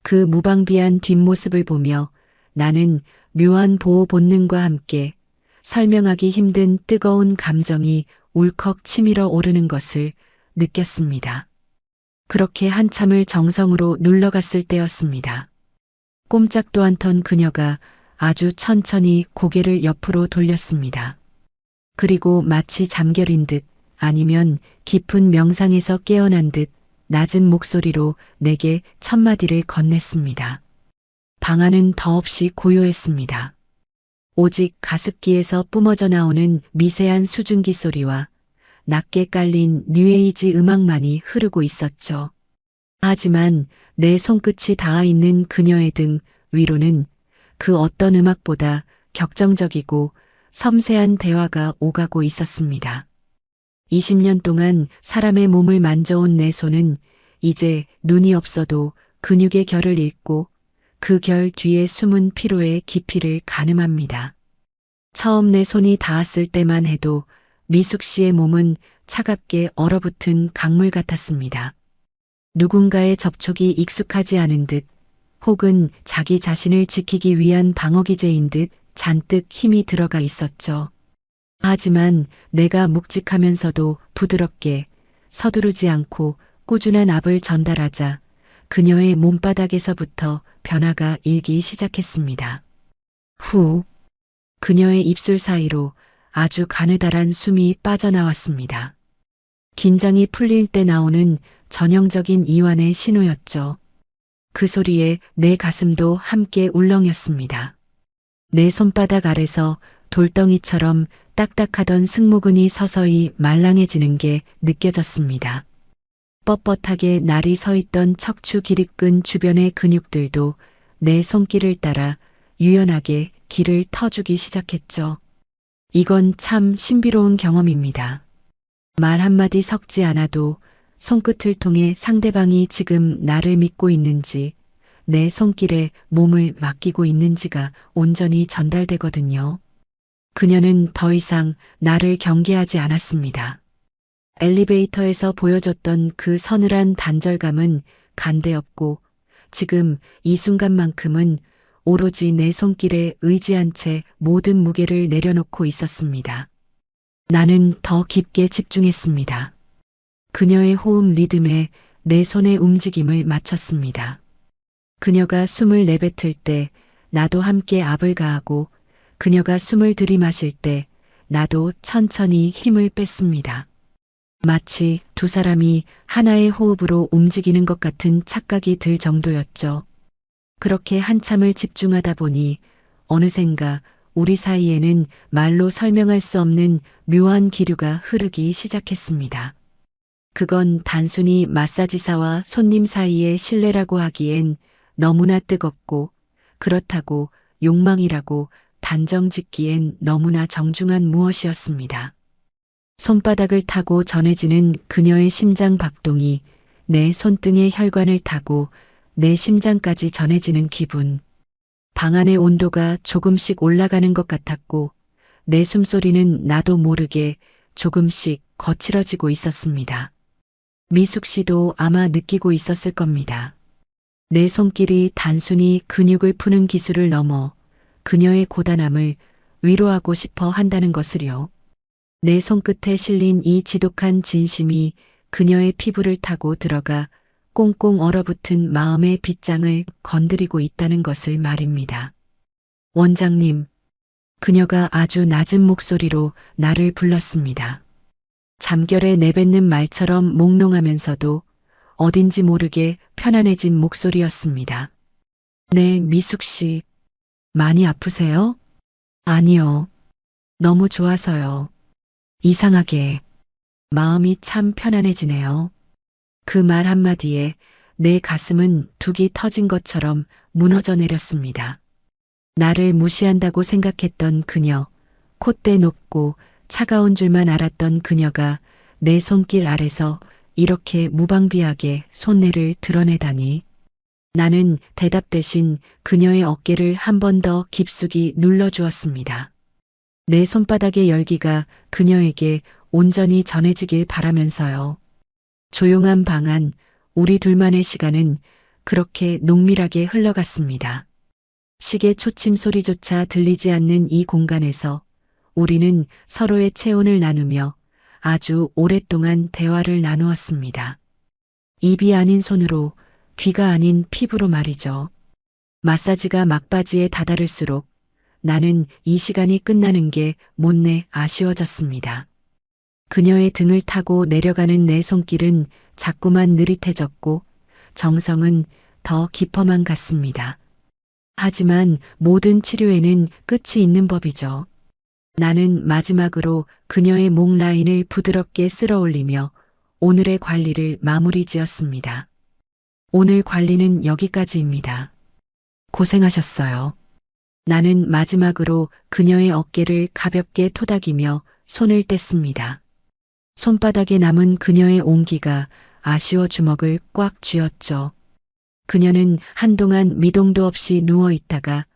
그 무방비한 뒷모습을 보며 나는 묘한 보호 본능과 함께 설명하기 힘든 뜨거운 감정이 울컥 치밀어 오르는 것을 느꼈습니다. 그렇게 한참을 정성으로 눌러갔을 때였습니다. 꼼짝도 않던 그녀가 아주 천천히 고개를 옆으로 돌렸습니다. 그리고 마치 잠결인 듯 아니면 깊은 명상에서 깨어난 듯 낮은 목소리로 내게 첫마디를 건넸습니다. 방 안은 더없이 고요했습니다. 오직 가습기에서 뿜어져 나오는 미세한 수증기 소리와 낮게 깔린 뉴에이지 음악만이 흐르고 있었죠. 하지만 내 손끝이 닿아 있는 그녀의 등 위로는 그 어떤 음악보다 격정적이고 섬세한 대화가 오가고 있었습니다. 20년 동안 사람의 몸을 만져온 내 손은 이제 눈이 없어도 근육의 결을 읽고 그 결 뒤에 숨은 피로의 깊이를 가늠합니다. 처음 내 손이 닿았을 때만 해도 미숙 씨의 몸은 차갑게 얼어붙은 강물 같았습니다. 누군가의 접촉이 익숙하지 않은 듯 혹은 자기 자신을 지키기 위한 방어기제인 듯 잔뜩 힘이 들어가 있었죠. 하지만 내가 묵직하면서도 부드럽게 서두르지 않고 꾸준한 압을 전달하자 그녀의 몸바닥에서부터 변화가 일기 시작했습니다. 후, 그녀의 입술 사이로 아주 가느다란 숨이 빠져나왔습니다. 긴장이 풀릴 때 나오는 전형적인 이완의 신호였죠. 그 소리에 내 가슴도 함께 울렁였습니다. 내 손바닥 아래서 돌덩이처럼 딱딱하던 승모근이 서서히 말랑해지는 게 느껴졌습니다. 뻣뻣하게 날이 서 있던 척추 기립근 주변의 근육들도 내 손길을 따라 유연하게 길을 터주기 시작했죠. 이건 참 신비로운 경험입니다. 말 한마디 섞지 않아도 손끝을 통해 상대방이 지금 나를 믿고 있는지, 내 손길에 몸을 맡기고 있는지가 온전히 전달되거든요. 그녀는 더 이상 나를 경계하지 않았습니다. 엘리베이터에서 보여줬던 그 서늘한 단절감은 간대없고 지금 이 순간만큼은 오로지 내 손길에 의지한 채 모든 무게를 내려놓고 있었습니다. 나는 더 깊게 집중했습니다. 그녀의 호흡 리듬에 내 손의 움직임을 맞췄습니다. 그녀가 숨을 내뱉을 때 나도 함께 압을 가하고 그녀가 숨을 들이마실 때 나도 천천히 힘을 뺐습니다. 마치 두 사람이 하나의 호흡으로 움직이는 것 같은 착각이 들 정도였죠. 그렇게 한참을 집중하다 보니 어느샌가 우리 사이에는 말로 설명할 수 없는 묘한 기류가 흐르기 시작했습니다. 그건 단순히 마사지사와 손님 사이의 신뢰라고 하기엔 너무나 뜨겁고 그렇다고 욕망이라고 단정 짓기엔 너무나 정중한 무엇이었습니다. 손바닥을 타고 전해지는 그녀의 심장 박동이 내 손등의 혈관을 타고 내 심장까지 전해지는 기분. 방 안의 온도가 조금씩 올라가는 것 같았고 내 숨소리는 나도 모르게 조금씩 거칠어지고 있었습니다. 미숙 씨도 아마 느끼고 있었을 겁니다. 내 손길이 단순히 근육을 푸는 기술을 넘어 그녀의 고단함을 위로하고 싶어 한다는 것을요. 내 손끝에 실린 이 지독한 진심이 그녀의 피부를 타고 들어가 꽁꽁 얼어붙은 마음의 빗장을 건드리고 있다는 것을 말입니다. 원장님, 그녀가 아주 낮은 목소리로 나를 불렀습니다. 잠결에 내뱉는 말처럼 몽롱하면서도 어딘지 모르게 편안해진 목소리였습니다. 네, 미숙 씨, 많이 아프세요? 아니요. 너무 좋아서요. 이상하게 마음이 참 편안해지네요. 그 말 한마디에 내 가슴은 둑이 터진 것처럼 무너져 내렸습니다. 나를 무시한다고 생각했던 그녀, 콧대 높고 차가운 줄만 알았던 그녀가 내 손길 아래서 이렇게 무방비하게 손내를 드러내다니. 나는 대답 대신 그녀의 어깨를 한 번 더 깊숙이 눌러주었습니다. 내 손바닥의 열기가 그녀에게 온전히 전해지길 바라면서요. 조용한 방 안, 우리 둘만의 시간은 그렇게 농밀하게 흘러갔습니다. 시계 초침 소리조차 들리지 않는 이 공간에서 우리는 서로의 체온을 나누며 아주 오랫동안 대화를 나누었습니다. 입이 아닌 손으로, 귀가 아닌 피부로 말이죠. 마사지가 막바지에 다다를수록 나는 이 시간이 끝나는 게 못내 아쉬워졌습니다. 그녀의 등을 타고 내려가는 내 손길은 자꾸만 느릿해졌고 정성은 더 깊어만 갔습니다. 하지만 모든 치료에는 끝이 있는 법이죠. 나는 마지막으로 그녀의 목 라인을 부드럽게 쓸어 올리며 오늘의 관리를 마무리 지었습니다. 오늘 관리는 여기까지입니다. 고생하셨어요. 나는 마지막으로 그녀의 어깨를 가볍게 토닥이며 손을 뗐습니다. 손바닥에 남은 그녀의 온기가 아쉬워 주먹을 꽉 쥐었죠. 그녀는 한동안 미동도 없이 누워 있다가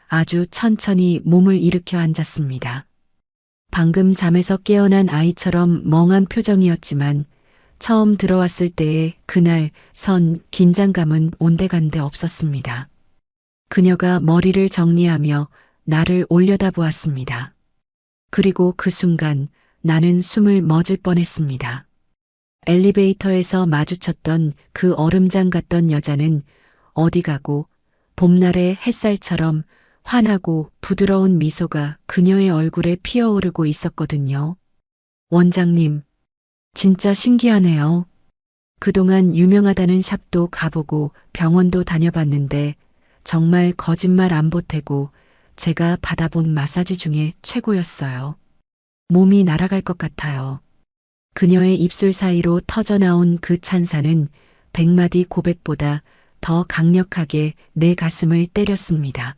아주 천천히 몸을 일으켜 앉았습니다. 방금 잠에서 깨어난 아이처럼 멍한 표정이었지만 처음 들어왔을 때의 그날 선 긴장감은 온데간데 없었습니다. 그녀가 머리를 정리하며 나를 올려다보았습니다. 그리고 그 순간 나는 숨을 멎을 뻔했습니다. 엘리베이터에서 마주쳤던 그 얼음장 같던 여자는 어디 가고 봄날의 햇살처럼 환하고 부드러운 미소가 그녀의 얼굴에 피어오르고 있었거든요. 원장님, 진짜 신기하네요. 그동안 유명하다는 샵도 가보고 병원도 다녀봤는데 정말 거짓말 안 보태고 제가 받아본 마사지 중에 최고였어요. 몸이 날아갈 것 같아요. 그녀의 입술 사이로 터져나온 그 찬사는 100마디 고백보다 더 강력하게 내 가슴을 때렸습니다.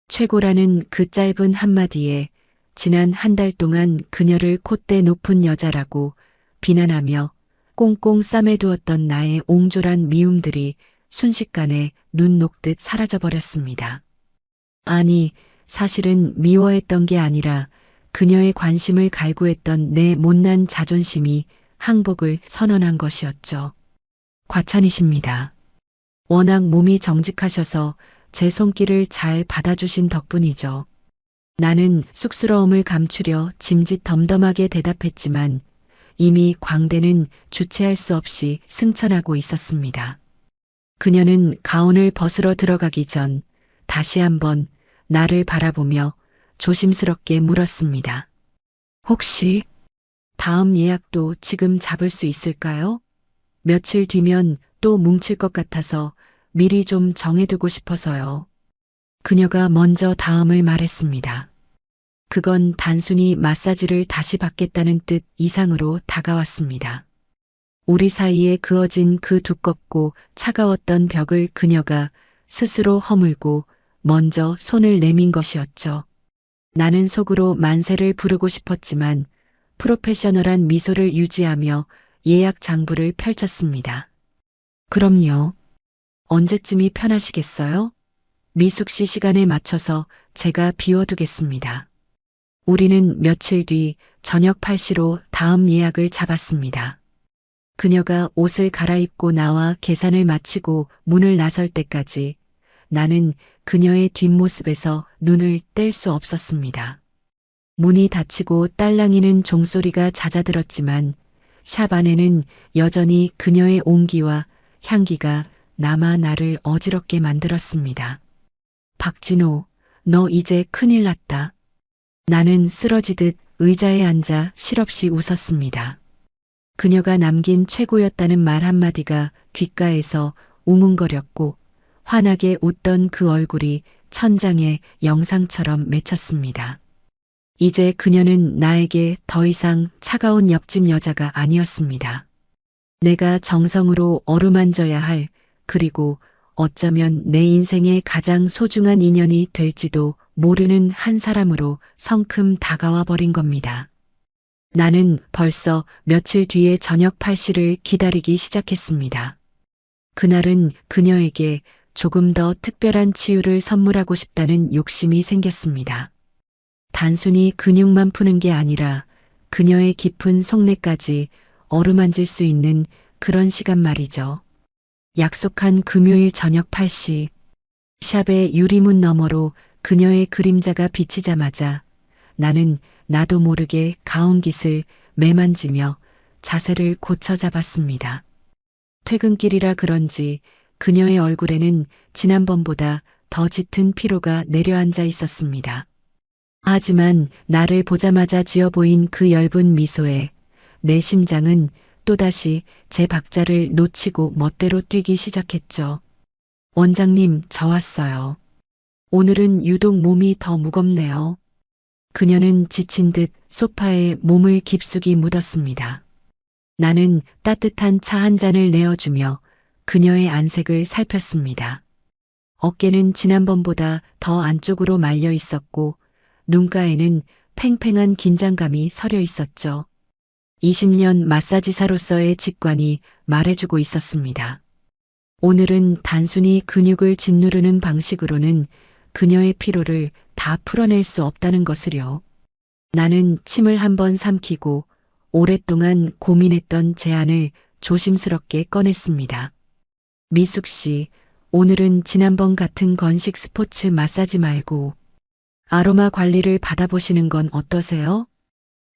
최고라는 그 짧은 한마디에 지난 한 달 동안 그녀를 콧대 높은 여자라고 비난하며 꽁꽁 싸매두었던 나의 옹졸한 미움들이 순식간에 눈 녹듯 사라져버렸습니다. 아니, 사실은 미워했던 게 아니라 그녀의 관심을 갈구했던 내 못난 자존심이 항복을 선언한 것이었죠. 과찬이십니다. 워낙 몸이 정직하셔서 제 손길을 잘 받아주신 덕분이죠. 나는 쑥스러움을 감추려 짐짓 덤덤하게 대답했지만 이미 광대는 주체할 수 없이 승천하고 있었습니다. 그녀는 가운을 벗으러 들어가기 전 다시 한번 나를 바라보며 조심스럽게 물었습니다. 혹시 다음 예약도 지금 잡을 수 있을까요? 며칠 뒤면 또 뭉칠 것 같아서 미리 좀 정해두고 싶어서요. 그녀가 먼저 다음을 말했습니다. 그건 단순히 마사지를 다시 받겠다는 뜻 이상으로 다가왔습니다. 우리 사이에 그어진 그 두껍고 차가웠던 벽을 그녀가 스스로 허물고 먼저 손을 내민 것이었죠. 나는 속으로 만세를 부르고 싶었지만 프로페셔널한 미소를 유지하며 예약 장부를 펼쳤습니다. 그럼요. 언제쯤이 편하시겠어요? 미숙 씨 시간에 맞춰서 제가 비워두겠습니다. 우리는 며칠 뒤 저녁 8시로 다음 예약을 잡았습니다. 그녀가 옷을 갈아입고 나와 계산을 마치고 문을 나설 때까지 나는 그녀의 뒷모습에서 눈을 뗄 수 없었습니다. 문이 닫히고 딸랑이는 종소리가 잦아들었지만 샵 안에는 여전히 그녀의 온기와 향기가 남아 나를 어지럽게 만들었습니다. 박진호, 너 이제 큰일 났다. 나는 쓰러지듯 의자에 앉아 실없이 웃었습니다. 그녀가 남긴 최고였다는 말 한마디가 귓가에서 웅웅거렸고 환하게 웃던 그 얼굴이 천장의 영상처럼 맺혔습니다. 이제 그녀는 나에게 더 이상 차가운 옆집 여자가 아니었습니다. 내가 정성으로 어루만져야 할, 그리고 어쩌면 내 인생의 가장 소중한 인연이 될지도 모르는 한 사람으로 성큼 다가와 버린 겁니다. 나는 벌써 며칠 뒤에 저녁 8시를 기다리기 시작했습니다. 그날은 그녀에게 조금 더 특별한 치유를 선물하고 싶다는 욕심이 생겼습니다. 단순히 근육만 푸는 게 아니라 그녀의 깊은 속내까지 어루만질 수 있는 그런 시간 말이죠. 약속한 금요일 저녁 8시. 샵의 유리문 너머로 그녀의 그림자가 비치자마자 나는 나도 모르게 가온깃을 매만지며 자세를 고쳐 잡았습니다. 퇴근길이라 그런지 그녀의 얼굴에는 지난번보다 더 짙은 피로가 내려앉아 있었습니다. 하지만 나를 보자마자 지어 보인 그 엷은 미소에 내 심장은 또다시 제 박자를 놓치고 멋대로 뛰기 시작했죠. 원장님, 저 왔어요. 오늘은 유독 몸이 더 무겁네요. 그녀는 지친 듯 소파에 몸을 깊숙이 묻었습니다. 나는 따뜻한 차 한 잔을 내어주며 그녀의 안색을 살폈습니다. 어깨는 지난번보다 더 안쪽으로 말려 있었고 눈가에는 팽팽한 긴장감이 서려 있었죠. 20년 마사지사로서의 직관이 말해주고 있었습니다. 오늘은 단순히 근육을 짓누르는 방식으로는 그녀의 피로를 다 풀어낼 수 없다는 것을요. 나는 침을 한번 삼키고 오랫동안 고민했던 제안을 조심스럽게 꺼냈습니다. 미숙 씨, 오늘은 지난번 같은 건식 스포츠 마사지 말고 아로마 관리를 받아보시는 건 어떠세요?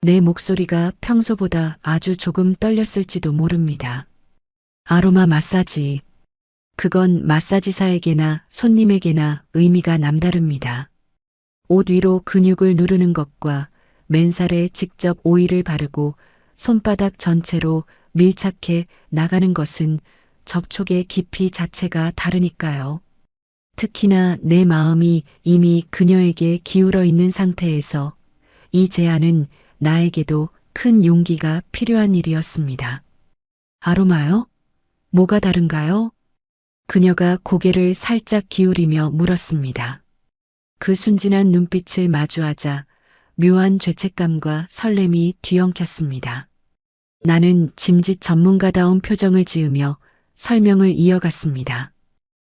내 목소리가 평소보다 아주 조금 떨렸을지도 모릅니다. 아로마 마사지. 그건 마사지사에게나 손님에게나 의미가 남다릅니다. 옷 위로 근육을 누르는 것과 맨살에 직접 오일을 바르고 손바닥 전체로 밀착해 나가는 것은 접촉의 깊이 자체가 다르니까요. 특히나 내 마음이 이미 그녀에게 기울어 있는 상태에서 이 제안은 나에게도 큰 용기가 필요한 일이었습니다. 아로마요? 뭐가 다른가요? 그녀가 고개를 살짝 기울이며 물었습니다. 그 순진한 눈빛을 마주하자 묘한 죄책감과 설렘이 뒤엉켰습니다. 나는 짐짓 전문가다운 표정을 지으며 설명을 이어갔습니다.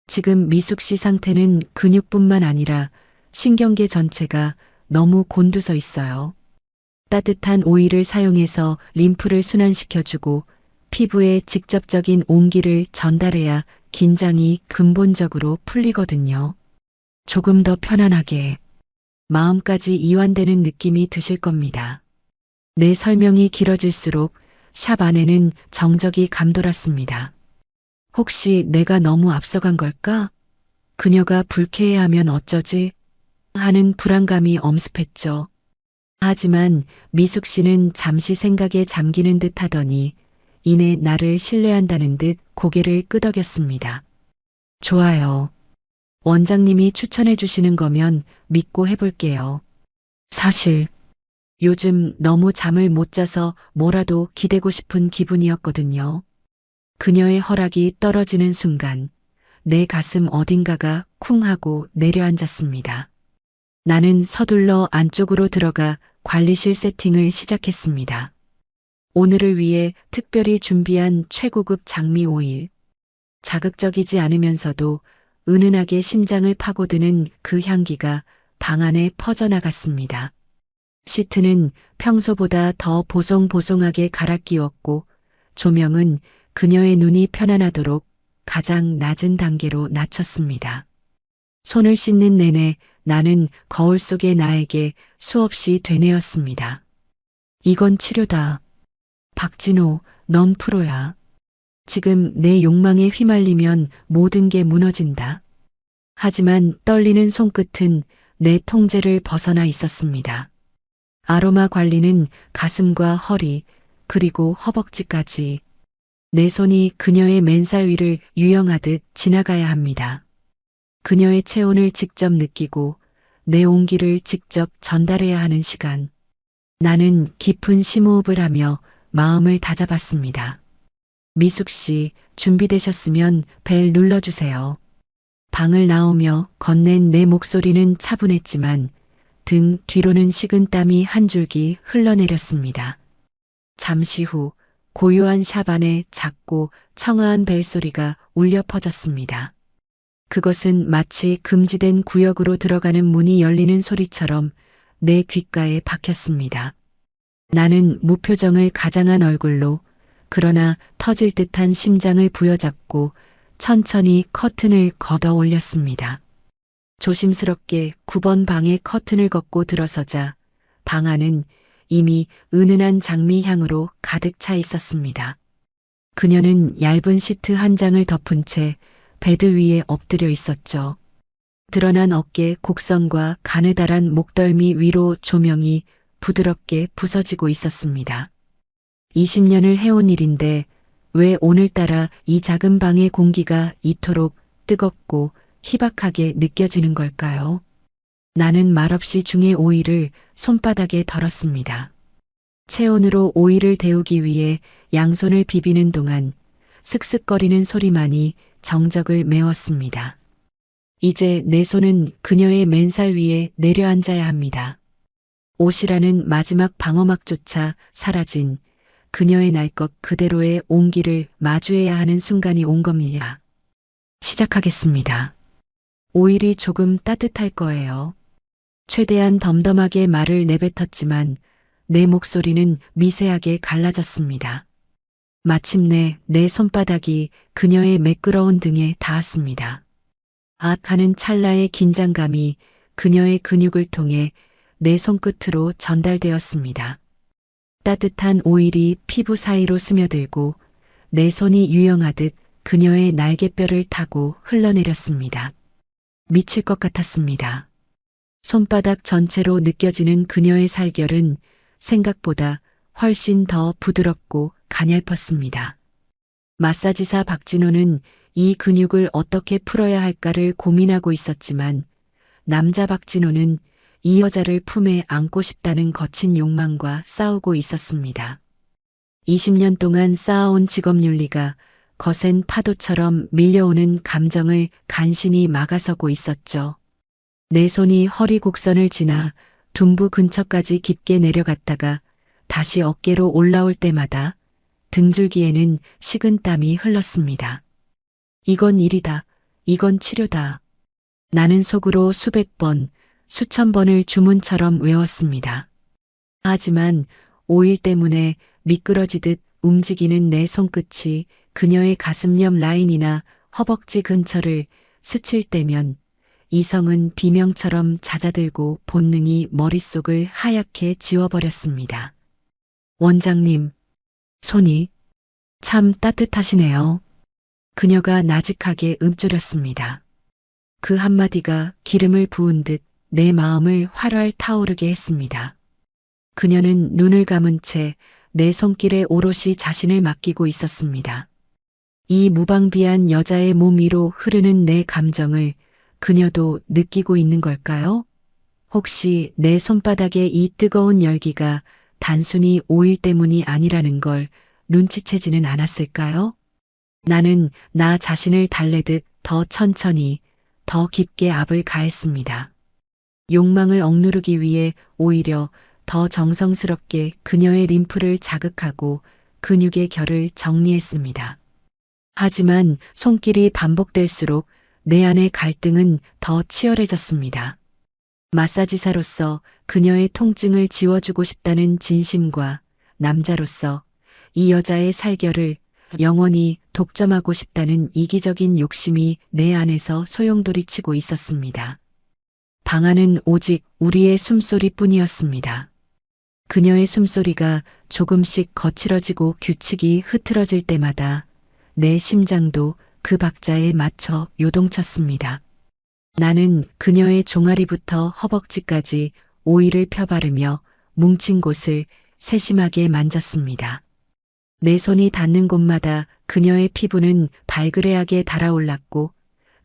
지금 미숙 씨 상태는 근육뿐만 아니라 신경계 전체가 너무 곤두서 있어요. 따뜻한 오일을 사용해서 림프를 순환시켜주고 피부에 직접적인 온기를 전달해야 긴장이 근본적으로 풀리거든요. 조금 더 편안하게 마음까지 이완되는 느낌이 드실 겁니다. 내 설명이 길어질수록 샵 안에는 정적이 감돌았습니다. 혹시 내가 너무 앞서간 걸까? 그녀가 불쾌해하면 어쩌지? 하는 불안감이 엄습했죠. 하지만 미숙 씨는 잠시 생각에 잠기는 듯 하더니 이내 나를 신뢰한다는 듯 고개를 끄덕였습니다. 좋아요. 원장님이 추천해 주시는 거면 믿고 해볼게요. 사실 요즘 너무 잠을 못 자서 뭐라도 기대고 싶은 기분이었거든요. 그녀의 허락이 떨어지는 순간 내 가슴 어딘가가 쿵 하고 내려앉았습니다. 나는 서둘러 안쪽으로 들어가 관리실 세팅을 시작했습니다. 오늘을 위해 특별히 준비한 최고급 장미 오일. 자극적이지 않으면서도 은은하게 심장을 파고드는 그 향기가 방 안에 퍼져나갔습니다. 시트는 평소보다 더 보송보송하게 갈아 끼웠고 조명은 그녀의 눈이 편안하도록 가장 낮은 단계로 낮췄습니다. 손을 씻는 내내 나는 거울 속의 나에게 수없이 되뇌었습니다. 이건 치료다. 박진호, 넌 프로야. 지금 내 욕망에 휘말리면 모든 게 무너진다. 하지만 떨리는 손끝은 내 통제를 벗어나 있었습니다. 아로마 관리는 가슴과 허리, 그리고 허벅지까지 내 손이 그녀의 맨살 위를 유영하듯 지나가야 합니다. 그녀의 체온을 직접 느끼고 내 온기를 직접 전달해야 하는 시간. 나는 깊은 심호흡을 하며 마음을 다잡았습니다. 미숙 씨, 준비되셨으면 벨 눌러주세요. 방을 나오며 건넨 내 목소리는 차분했지만 등 뒤로는 식은 땀이 한 줄기 흘러내렸습니다. 잠시 후 고요한 샵 안에 작고 청아한 벨소리가 울려 퍼졌습니다. 그것은 마치 금지된 구역으로 들어가는 문이 열리는 소리처럼 내 귓가에 박혔습니다. 나는 무표정을 가장한 얼굴로 그러나 터질 듯한 심장을 부여잡고 천천히 커튼을 걷어 올렸습니다. 조심스럽게 9번 방의 커튼을 걷고 들어서자 방 안은 이미 은은한 장미 향으로 가득 차 있었습니다. 그녀는 얇은 시트 한 장을 덮은 채 베드 위에 엎드려 있었죠. 드러난 어깨 곡선과 가느다란 목덜미 위로 조명이 부드럽게 부서지고 있었습니다. 20년을 해온 일인데 왜 오늘따라 이 작은 방의 공기가 이토록 뜨겁고 희박하게 느껴지는 걸까요? 나는 말없이 중의 오이를 손바닥에 덜었습니다. 체온으로 오이를 데우기 위해 양손을 비비는 동안 슥슥거리는 소리만이 정적을 메웠습니다. 이제 내 손은 그녀의 맨살 위에 내려앉아야 합니다. 옷이라는 마지막 방어막조차 사라진 그녀의 날 것 그대로의 온기를 마주해야 하는 순간이 온 겁니다. 시작하겠습니다. 오일이 조금 따뜻할 거예요. 최대한 덤덤하게 말을 내뱉었지만 내 목소리는 미세하게 갈라졌습니다. 마침내 내 손바닥이 그녀의 매끄러운 등에 닿았습니다. 아 하는 찰나의 긴장감이 그녀의 근육을 통해 내 손끝으로 전달되었습니다. 따뜻한 오일이 피부 사이로 스며들고 내 손이 유영하듯 그녀의 날개뼈를 타고 흘러내렸습니다. 미칠 것 같았습니다. 손바닥 전체로 느껴지는 그녀의 살결은 생각보다 훨씬 더 부드럽고 가냘펐습니다. 마사지사 박진호는 이 근육을 어떻게 풀어야 할까를 고민하고 있었지만 남자 박진호는 이 여자를 품에 안고 싶다는 거친 욕망과 싸우고 있었습니다. 20년 동안 쌓아온 직업윤리가 거센 파도처럼 밀려오는 감정을 간신히 막아서고 있었죠. 내 손이 허리 곡선을 지나 둔부 근처까지 깊게 내려갔다가 다시 어깨로 올라올 때마다 등줄기에는 식은 땀이 흘렀습니다. 이건 일이다. 이건 치료다. 나는 속으로 수백 번, 수천 번을 주문처럼 외웠습니다. 하지만 오일 때문에 미끄러지듯 움직이는 내 손끝이 그녀의 가슴 옆 라인이나 허벅지 근처를 스칠 때면 이성은 비명처럼 잦아들고 본능이 머릿속을 하얗게 지워버렸습니다. 원장님, 손이 참 따뜻하시네요. 그녀가 나직하게 읊조렸습니다. 그 한마디가 기름을 부은 듯 내 마음을 활활 타오르게 했습니다. 그녀는 눈을 감은 채 내 손길에 오롯이 자신을 맡기고 있었습니다. 이 무방비한 여자의 몸 위로 흐르는 내 감정을 그녀도 느끼고 있는 걸까요? 혹시 내 손바닥의 이 뜨거운 열기가 단순히 오일 때문이 아니라는 걸 눈치채지는 않았을까요? 나는 나 자신을 달래듯 더 천천히, 더 깊게 압을 가했습니다. 욕망을 억누르기 위해 오히려 더 정성스럽게 그녀의 림프를 자극하고 근육의 결을 정리했습니다. 하지만 손길이 반복될수록 내 안의 갈등은 더 치열해졌습니다. 마사지사로서 그녀의 통증을 지워주고 싶다는 진심과 남자로서 이 여자의 살결을 영원히 독점하고 싶다는 이기적인 욕심이 내 안에서 소용돌이치고 있었습니다. 방 안은 오직 우리의 숨소리뿐이었습니다. 그녀의 숨소리가 조금씩 거칠어지고 규칙이 흐트러질 때마다 내 심장도 그 박자에 맞춰 요동쳤습니다. 나는 그녀의 종아리부터 허벅지까지 오일을 펴바르며 뭉친 곳을 세심하게 만졌습니다. 내 손이 닿는 곳마다 그녀의 피부는 발그레하게 달아올랐고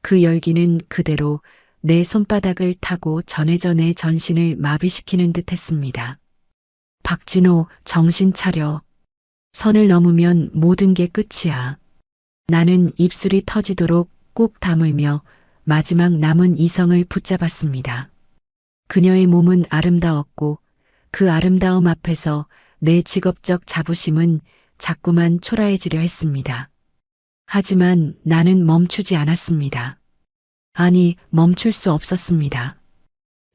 그 열기는 그대로 내 손바닥을 타고 전해져 내 전신을 마비시키는 듯 했습니다. 박진호, 정신 차려. 선을 넘으면 모든 게 끝이야. 나는 입술이 터지도록 꾹 다물며 마지막 남은 이성을 붙잡았습니다. 그녀의 몸은 아름다웠고 그 아름다움 앞에서 내 직업적 자부심은 자꾸만 초라해지려 했습니다. 하지만 나는 멈추지 않았습니다. 아니, 멈출 수 없었습니다.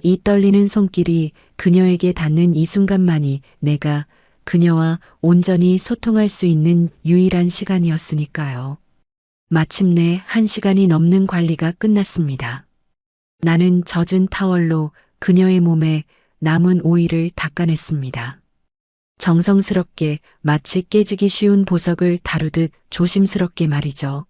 이 떨리는 손길이 그녀에게 닿는 이 순간만이 내가 그녀와 온전히 소통할 수 있는 유일한 시간이었으니까요. 마침내 1시간이 넘는 관리가 끝났습니다. 나는 젖은 타월로 그녀의 몸에 남은 오일을 닦아냈습니다. 정성스럽게 마치 깨지기 쉬운 보석을 다루듯 조심스럽게 말이죠.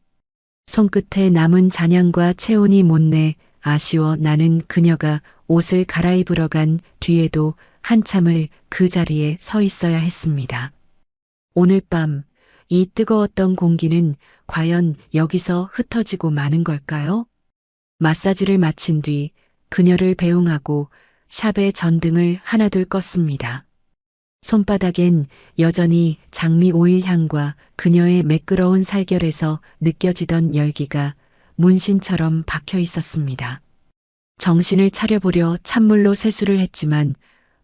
손끝에 남은 잔향과 체온이 못내 아쉬워 나는 그녀가 옷을 갈아입으러 간 뒤에도 한참을 그 자리에 서 있어야 했습니다. 오늘 밤 이 뜨거웠던 공기는 과연 여기서 흩어지고 마는 걸까요? 마사지를 마친 뒤 그녀를 배웅하고 샵의 전등을 하나둘 껐습니다. 손바닥엔 여전히 장미 오일 향과 그녀의 매끄러운 살결에서 느껴지던 열기가 문신처럼 박혀 있었습니다. 정신을 차려보려 찬물로 세수를 했지만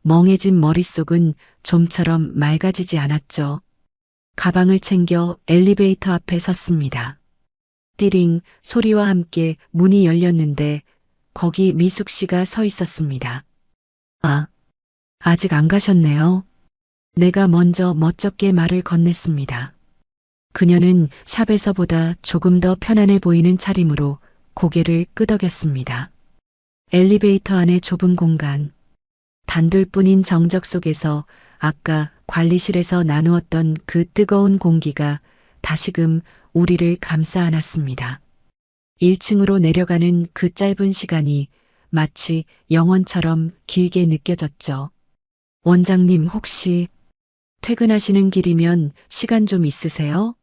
멍해진 머릿속은 좀처럼 맑아지지 않았죠. 가방을 챙겨 엘리베이터 앞에 섰습니다. 띠링 소리와 함께 문이 열렸는데 거기 미숙 씨가 서 있었습니다. 아, 아직 안 가셨네요. 내가 먼저 멋쩍게 말을 건넸습니다. 그녀는 샵에서보다 조금 더 편안해 보이는 차림으로 고개를 끄덕였습니다. 엘리베이터 안의 좁은 공간, 단둘뿐인 정적 속에서 아까 관리실에서 나누었던 그 뜨거운 공기가 다시금 우리를 감싸 안았습니다. 1층으로 내려가는 그 짧은 시간이 마치 영원처럼 길게 느껴졌죠. 원장님 혹시 퇴근하시는 길이면 시간 좀 있으세요?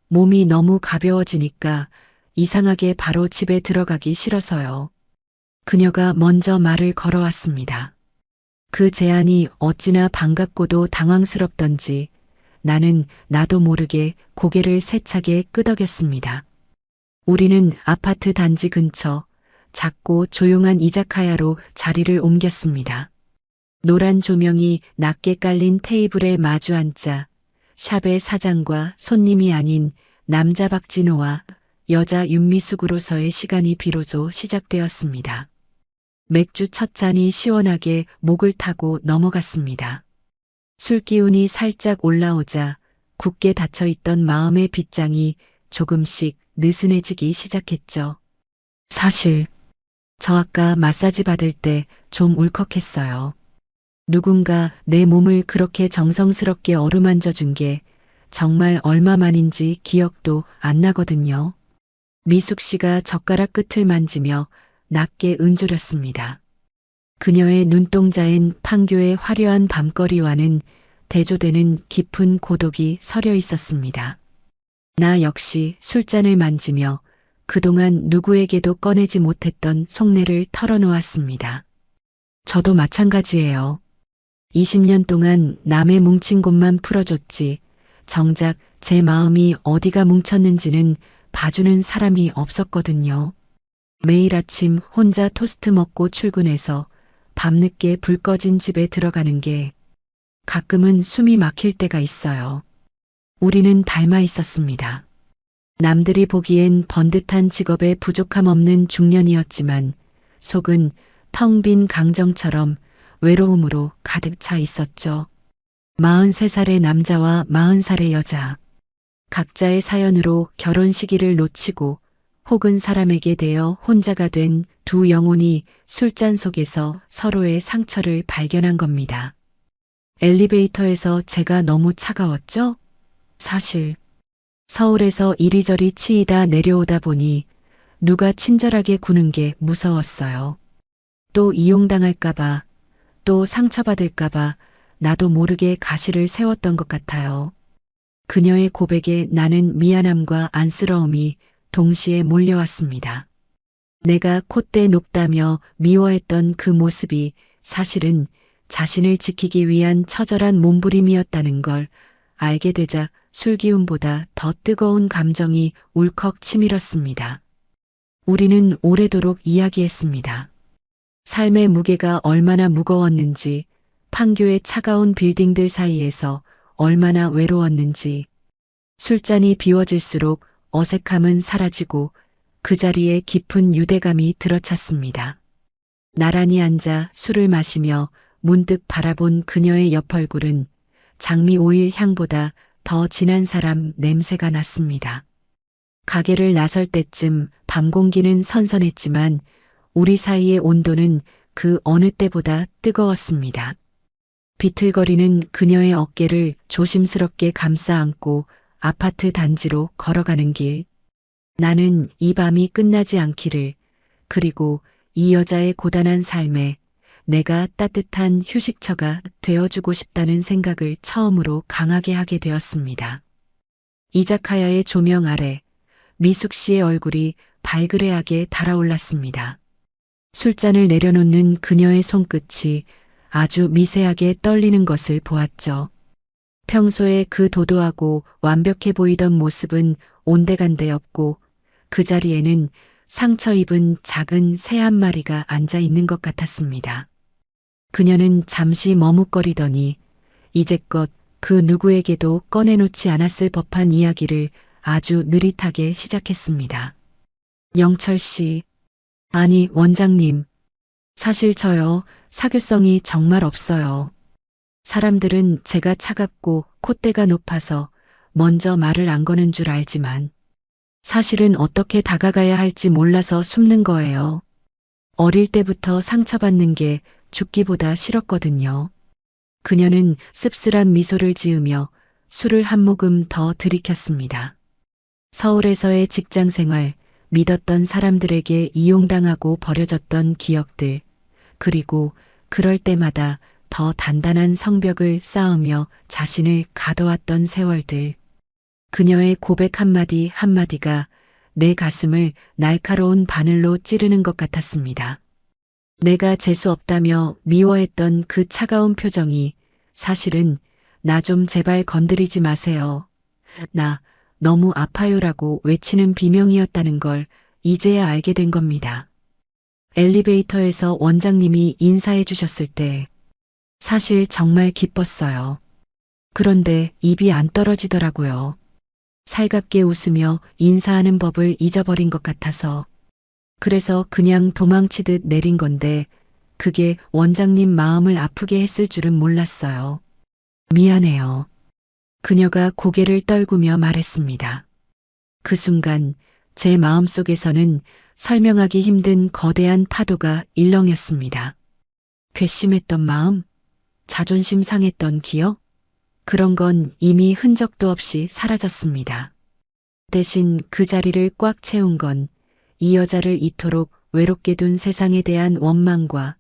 몸이 너무 가벼워지니까 이상하게 바로 집에 들어가기 싫어서요. 그녀가 먼저 말을 걸어왔습니다. 그 제안이 어찌나 반갑고도 당황스럽던지 나는 나도 모르게 고개를 세차게 끄덕였습니다. 우리는 아파트 단지 근처 작고 조용한 이자카야로 자리를 옮겼습니다. 노란 조명이 낮게 깔린 테이블에 마주 앉자 샵의 사장과 손님이 아닌 남자 박진호와 여자 윤미숙으로서의 시간이 비로소 시작되었습니다. 맥주 첫 잔이 시원하게 목을 타고 넘어갔습니다. 술 기운이 살짝 올라오자 굳게 닫혀있던 마음의 빗장이 조금씩 느슨해지기 시작했죠. 사실 저 아까 마사지 받을 때 좀 울컥했어요. 누군가 내 몸을 그렇게 정성스럽게 어루만져 준 게 정말 얼마만인지 기억도 안 나거든요. 미숙 씨가 젓가락 끝을 만지며 낮게 은조렸습니다. 그녀의 눈동자엔 판교의 화려한 밤거리와는 대조되는 깊은 고독이 서려 있었습니다. 나 역시 술잔을 만지며 그동안 누구에게도 꺼내지 못했던 속내를 털어놓았습니다. 저도 마찬가지예요. 20년 동안 남의 뭉친 곳만 풀어줬지 정작 제 마음이 어디가 뭉쳤는지는 봐주는 사람이 없었거든요. 매일 아침 혼자 토스트 먹고 출근해서 밤늦게 불 꺼진 집에 들어가는 게 가끔은 숨이 막힐 때가 있어요. 우리는 닮아 있었습니다. 남들이 보기엔 번듯한 직업에 부족함 없는 중년이었지만 속은 텅 빈 강정처럼 외로움으로 가득 차 있었죠. 43살의 남자와 40살의 여자. 각자의 사연으로 결혼 시기를 놓치고 혹은 사람에게 대여 혼자가 된 두 영혼이 술잔 속에서 서로의 상처를 발견한 겁니다. 엘리베이터에서 제가 너무 차가웠죠? 사실 서울에서 이리저리 치이다 내려오다 보니 누가 친절하게 구는 게 무서웠어요. 또 이용당할까봐, 또 상처받을까봐 나도 모르게 가시를 세웠던 것 같아요. 그녀의 고백에 나는 미안함과 안쓰러움이 동시에 몰려왔습니다. 내가 콧대 높다며 미워했던 그 모습이 사실은 자신을 지키기 위한 처절한 몸부림이었다는 걸 알게 되자 술기운보다 더 뜨거운 감정이 울컥 치밀었습니다. 우리는 오래도록 이야기했습니다. 삶의 무게가 얼마나 무거웠는지, 판교의 차가운 빌딩들 사이에서 얼마나 외로웠는지, 술잔이 비워질수록 어색함은 사라지고 그 자리에 깊은 유대감이 들어찼습니다. 나란히 앉아 술을 마시며 문득 바라본 그녀의 옆 얼굴은 장미 오일 향보다 더 진한 사람 냄새가 났습니다. 가게를 나설 때쯤 밤 공기는 선선했지만 우리 사이의 온도는 그 어느 때보다 뜨거웠습니다. 비틀거리는 그녀의 어깨를 조심스럽게 감싸 안고 아파트 단지로 걸어가는 길. 나는 이 밤이 끝나지 않기를, 그리고 이 여자의 고단한 삶에 내가 따뜻한 휴식처가 되어주고 싶다는 생각을 처음으로 강하게 하게 되었습니다. 이자카야의 조명 아래 미숙 씨의 얼굴이 발그레하게 달아올랐습니다. 술잔을 내려놓는 그녀의 손끝이 아주 미세하게 떨리는 것을 보았죠. 평소에 그 도도하고 완벽해 보이던 모습은 온데간데 없고 그 자리에는 상처 입은 작은 새 한 마리가 앉아 있는 것 같았습니다. 그녀는 잠시 머뭇거리더니 이제껏 그 누구에게도 꺼내놓지 않았을 법한 이야기를 아주 느릿하게 시작했습니다. 영철 씨, 아니 원장님, 사실 저요, 사교성이 정말 없어요. 사람들은 제가 차갑고 콧대가 높아서 먼저 말을 안 거는 줄 알지만 사실은 어떻게 다가가야 할지 몰라서 숨는 거예요. 어릴 때부터 상처받는 게 죽기보다 싫었거든요. 그녀는 씁쓸한 미소를 지으며 술을 한 모금 더 들이켰습니다. 서울에서의 직장 생활, 믿었던 사람들에게 이용당하고 버려졌던 기억들, 그리고 그럴 때마다 더 단단한 성벽을 쌓으며 자신을 가둬왔던 세월들. 그녀의 고백 한마디 한마디가 내 가슴을 날카로운 바늘로 찌르는 것 같았습니다. 내가 재수 없다며 미워했던 그 차가운 표정이 사실은 나 좀 제발 건드리지 마세요. 나 너무 아파요라고 외치는 비명이었다는 걸 이제야 알게 된 겁니다. 엘리베이터에서 원장님이 인사해 주셨을 때 사실 정말 기뻤어요. 그런데 입이 안 떨어지더라고요. 살갑게 웃으며 인사하는 법을 잊어버린 것 같아서. 그래서 그냥 도망치듯 내린 건데 그게 원장님 마음을 아프게 했을 줄은 몰랐어요. 미안해요. 그녀가 고개를 떨구며 말했습니다. 그 순간 제 마음속에서는 설명하기 힘든 거대한 파도가 일렁였습니다. 괘씸했던 마음, 자존심 상했던 기억, 그런 건 이미 흔적도 없이 사라졌습니다. 대신 그 자리를 꽉 채운 건 이 여자를 이토록 외롭게 둔 세상에 대한 원망과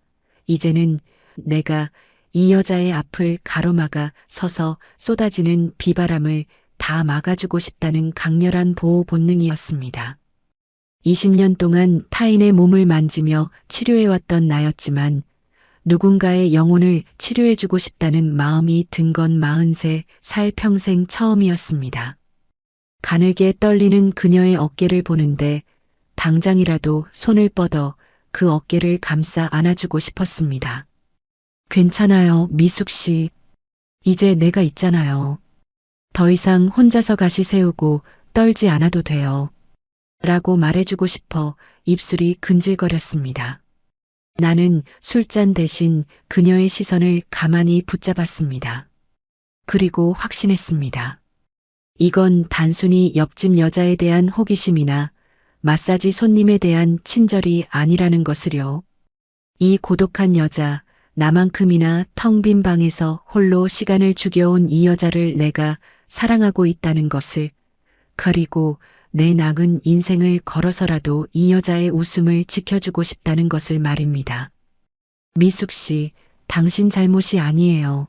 이제는 내가 이 여자의 앞을 가로막아 서서 쏟아지는 비바람을 다 막아주고 싶다는 강렬한 보호 본능이었습니다. 20년 동안 타인의 몸을 만지며 치료해왔던 나였지만 누군가의 영혼을 치료해주고 싶다는 마음이 든 건 43살 평생 처음이었습니다. 가늘게 떨리는 그녀의 어깨를 보는데 당장이라도 손을 뻗어 그 어깨를 감싸 안아주고 싶었습니다. 괜찮아요, 미숙 씨. 이제 내가 있잖아요. 더 이상 혼자서 가시 세우고 떨지 않아도 돼요. 라고 말해주고 싶어 입술이 근질거렸습니다. 나는 술잔 대신 그녀의 시선을 가만히 붙잡았습니다. 그리고 확신했습니다. 이건 단순히 옆집 여자에 대한 호기심이나 마사지 손님에 대한 친절이 아니라는 것을요. 이 고독한 여자, 나만큼이나 텅 빈 방에서 홀로 시간을 죽여온 이 여자를 내가 사랑하고 있다는 것을, 그리고 내 낡은 인생을 걸어서라도 이 여자의 웃음을 지켜주고 싶다는 것을 말입니다. 미숙 씨, 당신 잘못이 아니에요.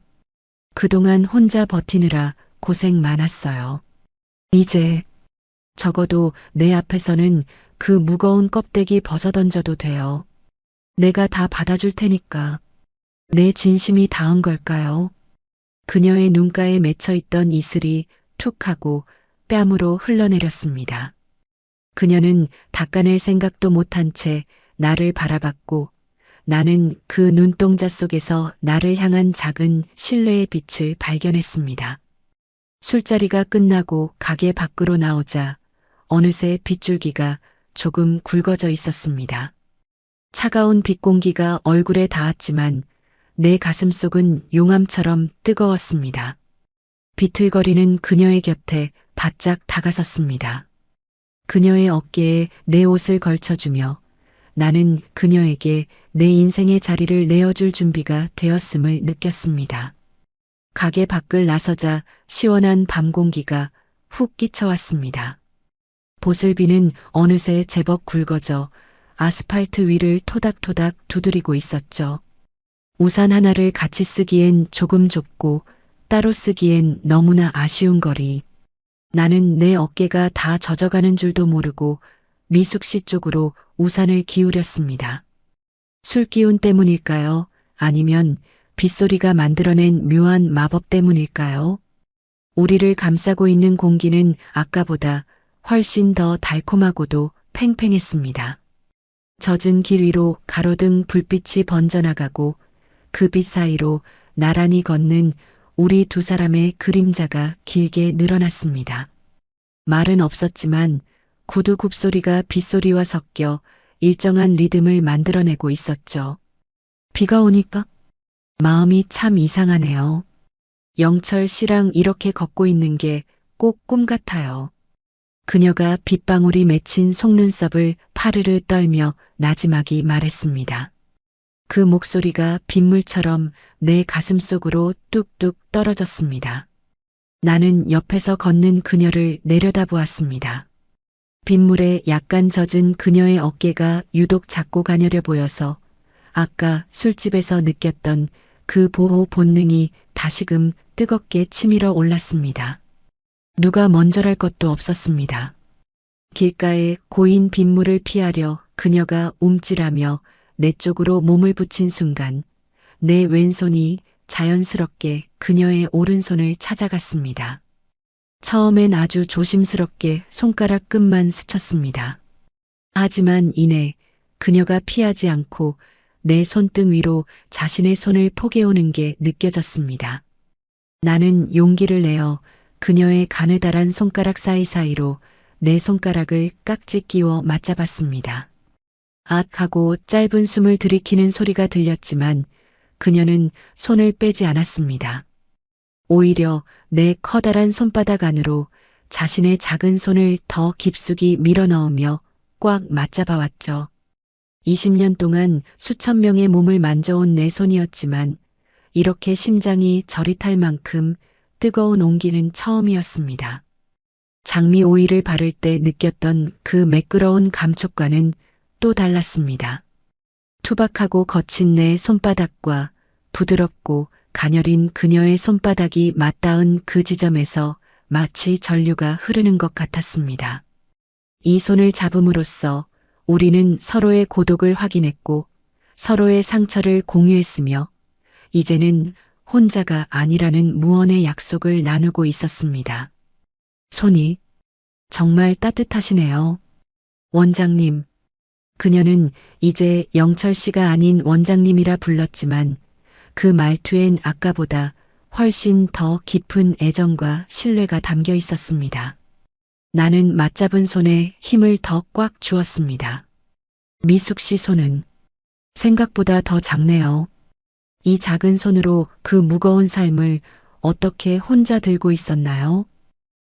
그동안 혼자 버티느라 고생 많았어요. 이제 적어도 내 앞에서는 그 무거운 껍데기 벗어던져도 돼요. 내가 다 받아줄 테니까. 내 진심이 닿은 걸까요? 그녀의 눈가에 맺혀있던 이슬이 툭 하고 뺨으로 흘러내렸습니다. 그녀는 닦아낼 생각도 못한 채 나를 바라봤고 나는 그 눈동자 속에서 나를 향한 작은 신뢰의 빛을 발견했습니다. 술자리가 끝나고 가게 밖으로 나오자 어느새 빗줄기가 조금 굵어져 있었습니다. 차가운 빗공기가 얼굴에 닿았지만 내 가슴속은 용암처럼 뜨거웠습니다. 비틀거리는 그녀의 곁에 바짝 다가섰습니다. 그녀의 어깨에 내 옷을 걸쳐주며 나는 그녀에게 내 인생의 자리를 내어줄 준비가 되었음을 느꼈습니다. 가게 밖을 나서자 시원한 밤 공기가 훅 끼쳐왔습니다. 보슬비는 어느새 제법 굵어져 아스팔트 위를 토닥토닥 두드리고 있었죠. 우산 하나를 같이 쓰기엔 조금 좁고 따로 쓰기엔 너무나 아쉬운 거리. 나는 내 어깨가 다 젖어가는 줄도 모르고 미숙 씨 쪽으로 우산을 기울였습니다. 술 기운 때문일까요? 아니면 빗소리가 만들어낸 묘한 마법 때문일까요? 우리를 감싸고 있는 공기는 아까보다 훨씬 더 달콤하고도 팽팽했습니다. 젖은 길 위로 가로등 불빛이 번져나가고 그 빛 사이로 나란히 걷는 우리 두 사람의 그림자가 길게 늘어났습니다. 말은 없었지만 구두 굽소리가 빗소리와 섞여 일정한 리듬을 만들어내고 있었죠. 비가 오니까 마음이 참 이상하네요. 영철 씨랑 이렇게 걷고 있는 게 꼭 꿈 같아요. 그녀가 빗방울이 맺힌 속눈썹을 파르르 떨며 나지막이 말했습니다. 그 목소리가 빗물처럼 내 가슴 속으로 뚝뚝 떨어졌습니다. 나는 옆에서 걷는 그녀를 내려다보았습니다. 빗물에 약간 젖은 그녀의 어깨가 유독 작고 가녀려 보여서 아까 술집에서 느꼈던 그 보호 본능이 다시금 뜨겁게 치밀어 올랐습니다. 누가 먼저랄 것도 없었습니다. 길가에 고인 빗물을 피하려 그녀가 움찔하며 내 쪽으로 몸을 붙인 순간 내 왼손이 자연스럽게 그녀의 오른손을 찾아갔습니다. 처음엔 아주 조심스럽게 손가락 끝만 스쳤습니다. 하지만 이내 그녀가 피하지 않고 내 손등 위로 자신의 손을 포개오는 게 느껴졌습니다. 나는 용기를 내어 그녀의 가느다란 손가락 사이사이로 내 손가락을 깍지 끼워 맞잡았습니다. 앗 하고 짧은 숨을 들이키는 소리가 들렸지만 그녀는 손을 빼지 않았습니다. 오히려 내 커다란 손바닥 안으로 자신의 작은 손을 더 깊숙이 밀어넣으며 꽉 맞잡아 왔죠. 20년 동안 수천 명의 몸을 만져온 내 손이었지만 이렇게 심장이 저릿할 만큼 뜨거운 온기는 처음이었습니다. 장미 오일을 바를 때 느꼈던 그 매끄러운 감촉과는 또 달랐습니다. 투박하고 거친 내 손바닥과 부드럽고 가녀린 그녀의 손바닥이 맞닿은 그 지점에서 마치 전류가 흐르는 것 같았습니다. 이 손을 잡음으로써 우리는 서로의 고독을 확인했고 서로의 상처를 공유했으며 이제는 혼자가 아니라는 무언의 약속을 나누고 있었습니다. 손이 정말 따뜻하시네요. 원장님. 그녀는 이제 영철 씨가 아닌 원장님이라 불렀지만 그 말투엔 아까보다 훨씬 더 깊은 애정과 신뢰가 담겨 있었습니다. 나는 맞잡은 손에 힘을 더 꽉 주었습니다. 미숙 씨 손은 생각보다 더 작네요. 이 작은 손으로 그 무거운 삶을 어떻게 혼자 들고 있었나요?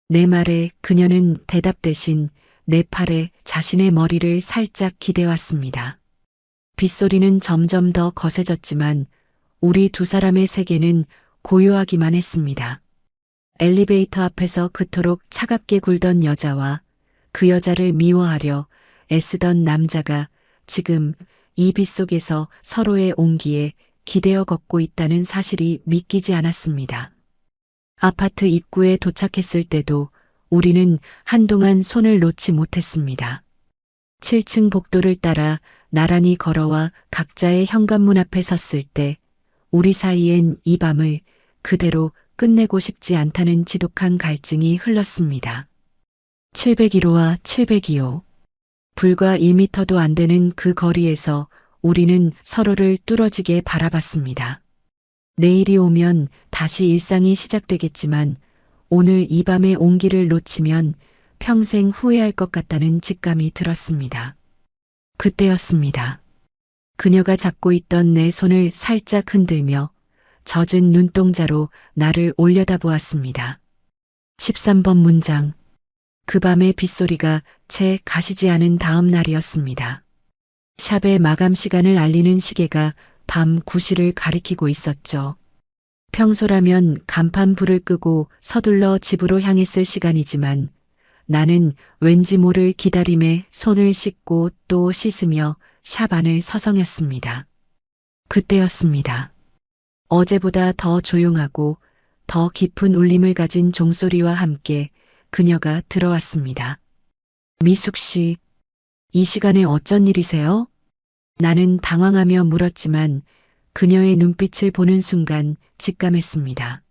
내 말에 그녀는 대답 대신 내 팔에 자신의 머리를 살짝 기대왔습니다. 빗소리는 점점 더 거세졌지만 우리 두 사람의 세계는 고요하기만 했습니다. 엘리베이터 앞에서 그토록 차갑게 굴던 여자와 그 여자를 미워하려 애쓰던 남자가 지금 이 빗속에서 서로의 온기에 기대어 걷고 있다는 사실이 믿기지 않았습니다. 아파트 입구에 도착했을 때도 우리는 한동안 손을 놓지 못했습니다. 7층 복도를 따라 나란히 걸어와 각자의 현관문 앞에 섰을 때 우리 사이엔 이 밤을 그대로 끝내고 싶지 않다는 지독한 갈증이 흘렀습니다. 701호와 702호. 불과 1미터도 안 되는 그 거리에서 우리는 서로를 뚫어지게 바라봤습니다. 내일이 오면 다시 일상이 시작되겠지만 오늘 이 밤의 온기를 놓치면 평생 후회할 것 같다는 직감이 들었습니다. 그때였습니다. 그녀가 잡고 있던 내 손을 살짝 흔들며 젖은 눈동자로 나를 올려다보았습니다. 13번 문장. 그 밤의 빗소리가 채 가시지 않은 다음 날이었습니다. 샵의 마감 시간을 알리는 시계가 밤 9시를 가리키고 있었죠. 평소라면 간판 불을 끄고 서둘러 집으로 향했을 시간이지만 나는 왠지 모를 기다림에 손을 씻고 또 씻으며 샵 안을 서성였습니다. 그때였습니다. 어제보다 더 조용하고 더 깊은 울림을 가진 종소리와 함께 그녀가 들어왔습니다. 미숙 씨, 이 시간에 어쩐 일이세요? 나는 당황하며 물었지만 그녀의 눈빛을 보는 순간 직감했습니다.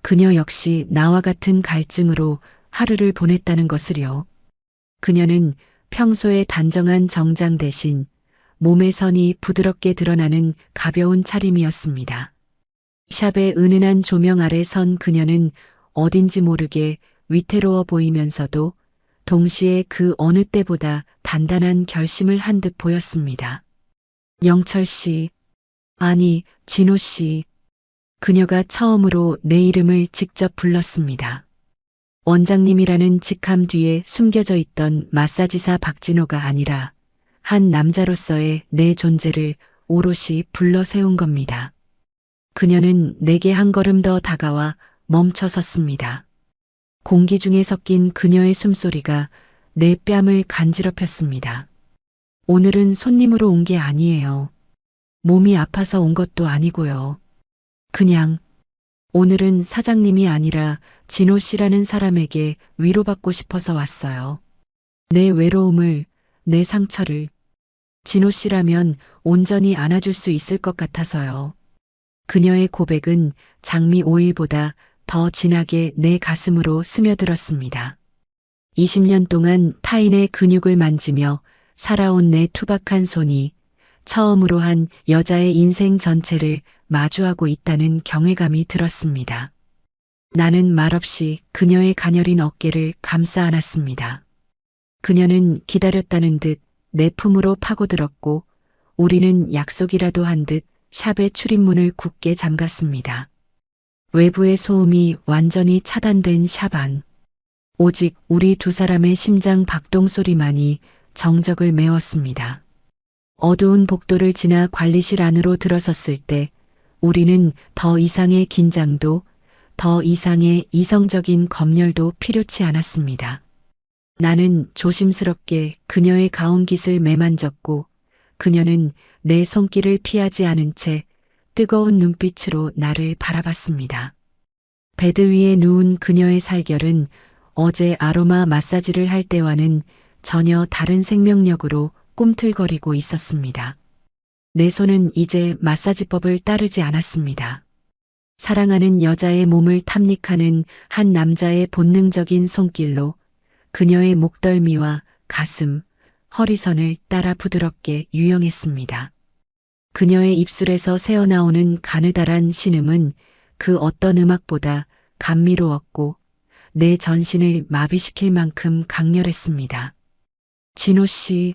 그녀 역시 나와 같은 갈증으로 하루를 보냈다는 것을요. 그녀는 평소에 단정한 정장 대신 몸의 선이 부드럽게 드러나는 가벼운 차림이었습니다. 샵의 은은한 조명 아래 선 그녀는 어딘지 모르게 위태로워 보이면서도 동시에 그 어느 때보다 단단한 결심을 한 듯 보였습니다. 영철 씨, 아니, 진호 씨. 그녀가 처음으로 내 이름을 직접 불렀습니다. 원장님이라는 직함 뒤에 숨겨져 있던 마사지사 박진호가 아니라 한 남자로서의 내 존재를 오롯이 불러 세운 겁니다. 그녀는 내게 한 걸음 더 다가와 멈춰 섰습니다. 공기 중에 섞인 그녀의 숨소리가 내 뺨을 간지럽혔습니다. 오늘은 손님으로 온 게 아니에요. 몸이 아파서 온 것도 아니고요. 그냥 오늘은 사장님이 아니라 진호 씨라는 사람에게 위로받고 싶어서 왔어요. 내 외로움을, 내 상처를 진호 씨라면 온전히 안아줄 수 있을 것 같아서요. 그녀의 고백은 장미 오일보다 더 진하게 내 가슴으로 스며들었습니다. 20년 동안 타인의 근육을 만지며 살아온 내 투박한 손이 처음으로 한 여자의 인생 전체를 마주하고 있다는 경외감이 들었습니다. 나는 말없이 그녀의 가녀린 어깨를 감싸 안았습니다. 그녀는 기다렸다는 듯 내 품으로 파고들었고 우리는 약속이라도 한 듯 샵의 출입문을 굳게 잠갔습니다. 외부의 소음이 완전히 차단된 샵 안. 오직 우리 두 사람의 심장 박동 소리만이 정적을 메웠습니다. 어두운 복도를 지나 관리실 안으로 들어섰을 때 우리는 더 이상의 긴장도, 더 이상의 이성적인 검열도 필요치 않았습니다. 나는 조심스럽게 그녀의 가운깃을 매만졌고 그녀는 내 손길을 피하지 않은 채 뜨거운 눈빛으로 나를 바라봤습니다. 베드 위에 누운 그녀의 살결은 어제 아로마 마사지를 할 때와는 전혀 다른 생명력으로 꿈틀거리고 있었습니다. 내 손은 이제 마사지법을 따르지 않았습니다. 사랑하는 여자의 몸을 탐닉하는 한 남자의 본능적인 손길로 그녀의 목덜미와 가슴, 허리선을 따라 부드럽게 유영했습니다. 그녀의 입술에서 새어나오는 가느다란 신음은 그 어떤 음악보다 감미로웠고 내 전신을 마비시킬 만큼 강렬했습니다. 진호 씨,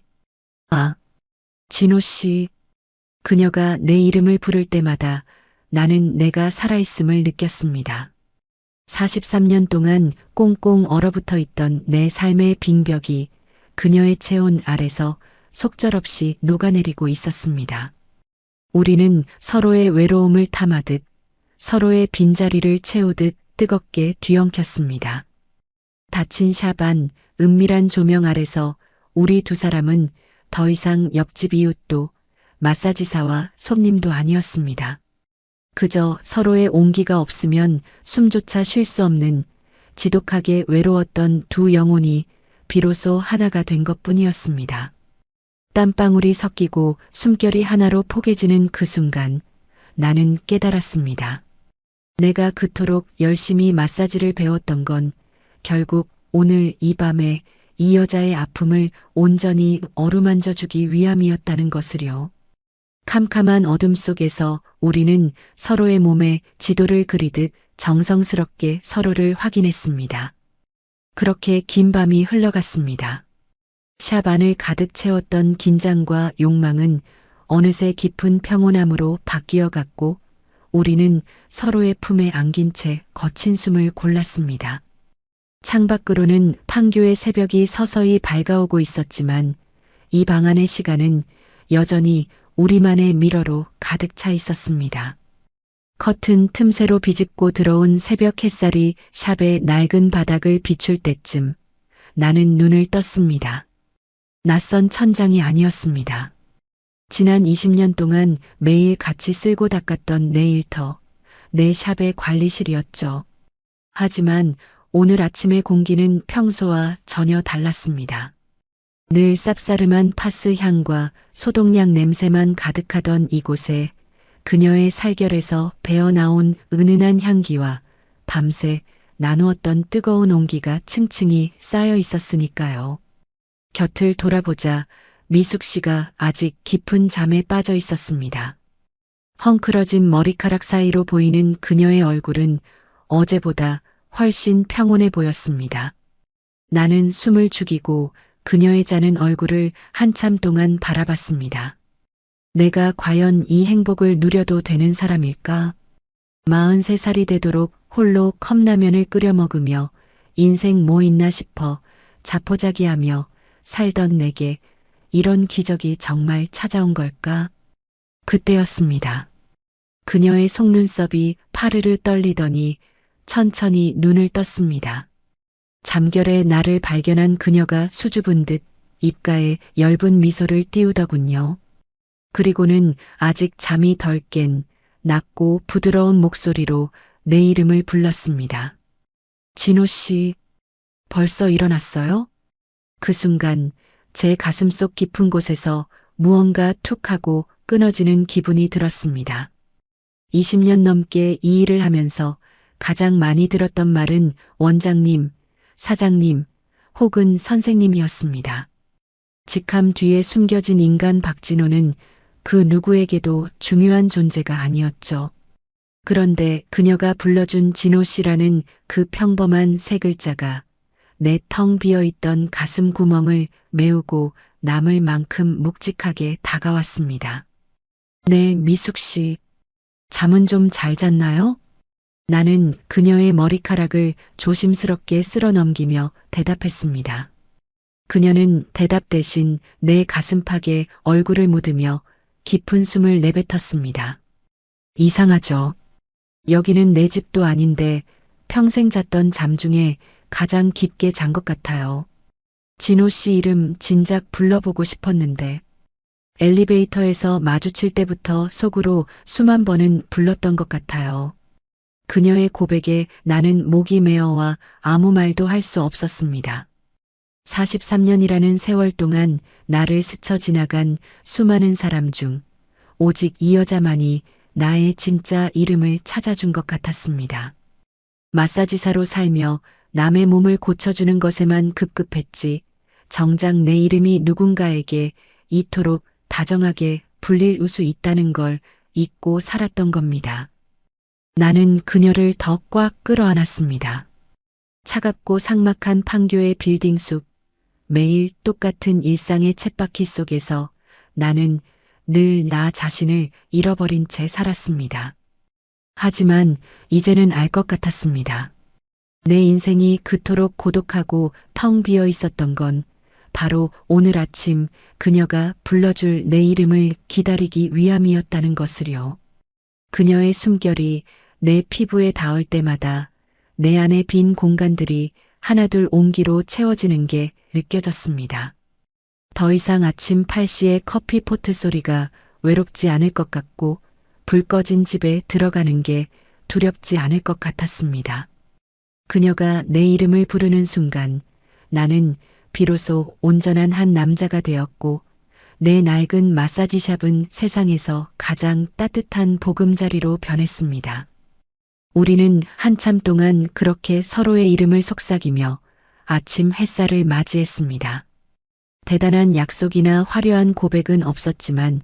진호 씨. 그녀가 내 이름을 부를 때마다 나는 내가 살아있음을 느꼈습니다. 43년 동안 꽁꽁 얼어붙어 있던 내 삶의 빙벽이 그녀의 체온 아래서 속절없이 녹아내리고 있었습니다. 우리는 서로의 외로움을 탐하듯 서로의 빈자리를 채우듯 뜨겁게 뒤엉켰습니다. 닫힌 샵 안 은밀한 조명 아래서 우리 두 사람은 더 이상 옆집 이웃도 마사지사와 손님도 아니었습니다. 그저 서로의 온기가 없으면 숨조차 쉴 수 없는 지독하게 외로웠던 두 영혼이 비로소 하나가 된 것뿐이었습니다. 땀방울이 섞이고 숨결이 하나로 포개지는 그 순간 나는 깨달았습니다. 내가 그토록 열심히 마사지를 배웠던 건 결국 오늘 이 밤에 이 여자의 아픔을 온전히 어루만져주기 위함이었다는 것을요. 캄캄한 어둠 속에서 우리는 서로의 몸에 지도를 그리듯 정성스럽게 서로를 확인했습니다. 그렇게 긴 밤이 흘러갔습니다. 샵 안을 가득 채웠던 긴장과 욕망은 어느새 깊은 평온함으로 바뀌어 갔고 우리는 서로의 품에 안긴 채 거친 숨을 골랐습니다. 창밖으로는 판교의 새벽이 서서히 밝아오고 있었지만 이 방 안의 시간은 여전히 우리만의 미러로 가득 차 있었습니다. 커튼 틈새로 비집고 들어온 새벽 햇살이 샵의 낡은 바닥을 비출 때쯤 나는 눈을 떴습니다. 낯선 천장이 아니었습니다. 지난 20년 동안 매일 같이 쓸고 닦았던 내 일터, 내 샵의 관리실이었죠. 하지만 오늘 아침의 공기는 평소와 전혀 달랐습니다. 늘 쌉싸름한 파스 향과 소독약 냄새만 가득하던 이곳에 그녀의 살결에서 배어나온 은은한 향기와 밤새 나누었던 뜨거운 온기가 층층이 쌓여 있었으니까요. 곁을 돌아보자 미숙 씨가 아직 깊은 잠에 빠져 있었습니다. 헝클어진 머리카락 사이로 보이는 그녀의 얼굴은 어제보다 훨씬 평온해 보였습니다. 나는 숨을 죽이고 그녀의 자는 얼굴을 한참 동안 바라봤습니다. 내가 과연 이 행복을 누려도 되는 사람일까? 43살이 되도록 홀로 컵라면을 끓여 먹으며 인생 뭐 있나 싶어 자포자기하며 살던 내게 이런 기적이 정말 찾아온 걸까? 그때였습니다. 그녀의 속눈썹이 파르르 떨리더니 천천히 눈을 떴습니다. 잠결에 나를 발견한 그녀가 수줍은 듯 입가에 엷은 미소를 띄우더군요. 그리고는 아직 잠이 덜 깬 낮고 부드러운 목소리로 내 이름을 불렀습니다. 진호 씨, 벌써 일어났어요? 그 순간 제 가슴속 깊은 곳에서 무언가 툭 하고 끊어지는 기분이 들었습니다. 20년 넘게 이 일을 하면서 가장 많이 들었던 말은 원장님, 사장님, 혹은 선생님이었습니다. 직함 뒤에 숨겨진 인간 박진호는 그 누구에게도 중요한 존재가 아니었죠. 그런데 그녀가 불러준 진호 씨라는 그 평범한 세 글자가 내 텅 비어있던 가슴 구멍을 메우고 남을 만큼 묵직하게 다가왔습니다. 네, 미숙 씨. 잠은 좀 잘 잤나요? 나는 그녀의 머리카락을 조심스럽게 쓸어 넘기며 대답했습니다. 그녀는 대답 대신 내 가슴팍에 얼굴을 묻으며 깊은 숨을 내뱉었습니다. 이상하죠. 여기는 내 집도 아닌데 평생 잤던 잠 중에 가장 깊게 잔 것 같아요. 진호 씨 이름 진작 불러보고 싶었는데 엘리베이터에서 마주칠 때부터 속으로 수만 번은 불렀던 것 같아요. 그녀의 고백에 나는 목이 메어와 아무 말도 할 수 없었습니다. 43년이라는 세월 동안 나를 스쳐 지나간 수많은 사람 중 오직 이 여자만이 나의 진짜 이름을 찾아준 것 같았습니다. 마사지사로 살며 남의 몸을 고쳐주는 것에만 급급했지 정작 내 이름이 누군가에게 이토록 다정하게 불릴 수 있다는 걸 잊고 살았던 겁니다. 나는 그녀를 더 꽉 끌어안았습니다. 차갑고 삭막한 판교의 빌딩 숲, 매일 똑같은 일상의 쳇바퀴 속에서 나는 늘 나 자신을 잃어버린 채 살았습니다. 하지만 이제는 알 것 같았습니다. 내 인생이 그토록 고독하고 텅 비어 있었던 건 바로 오늘 아침 그녀가 불러줄 내 이름을 기다리기 위함이었다는 것을요. 그녀의 숨결이 내 피부에 닿을 때마다 내 안의 빈 공간들이 하나둘 온기로 채워지는 게 느껴졌습니다. 더 이상 아침 8시의 커피포트 소리가 외롭지 않을 것 같고 불 꺼진 집에 들어가는 게 두렵지 않을 것 같았습니다. 그녀가 내 이름을 부르는 순간 나는 비로소 온전한 한 남자가 되었고 내 낡은 마사지샵은 세상에서 가장 따뜻한 보금자리로 변했습니다. 우리는 한참 동안 그렇게 서로의 이름을 속삭이며 아침 햇살을 맞이했습니다. 대단한 약속이나 화려한 고백은 없었지만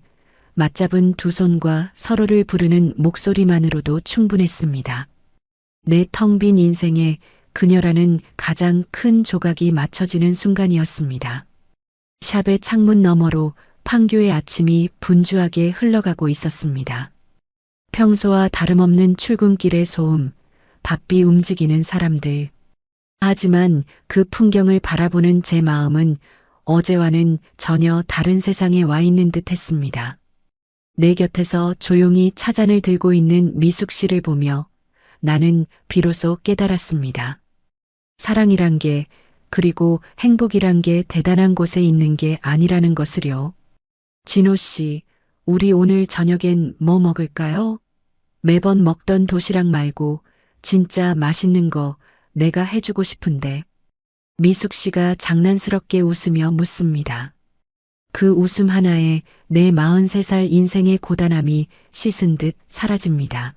맞잡은 두 손과 서로를 부르는 목소리만으로도 충분했습니다. 내 텅 빈 인생에 그녀라는 가장 큰 조각이 맞춰지는 순간이었습니다. 샵의 창문 너머로 판교의 아침이 분주하게 흘러가고 있었습니다. 평소와 다름없는 출근길의 소음, 바삐 움직이는 사람들. 하지만 그 풍경을 바라보는 제 마음은 어제와는 전혀 다른 세상에 와 있는 듯 했습니다. 내 곁에서 조용히 차잔을 들고 있는 미숙 씨를 보며 나는 비로소 깨달았습니다. 사랑이란 게, 그리고 행복이란 게 대단한 곳에 있는 게 아니라는 것을요. 진호 씨, 우리 오늘 저녁엔 뭐 먹을까요? 매번 먹던 도시락 말고 진짜 맛있는 거 내가 해주고 싶은데. 미숙 씨가 장난스럽게 웃으며 묻습니다. 그 웃음 하나에 내 43살 인생의 고단함이 씻은 듯 사라집니다.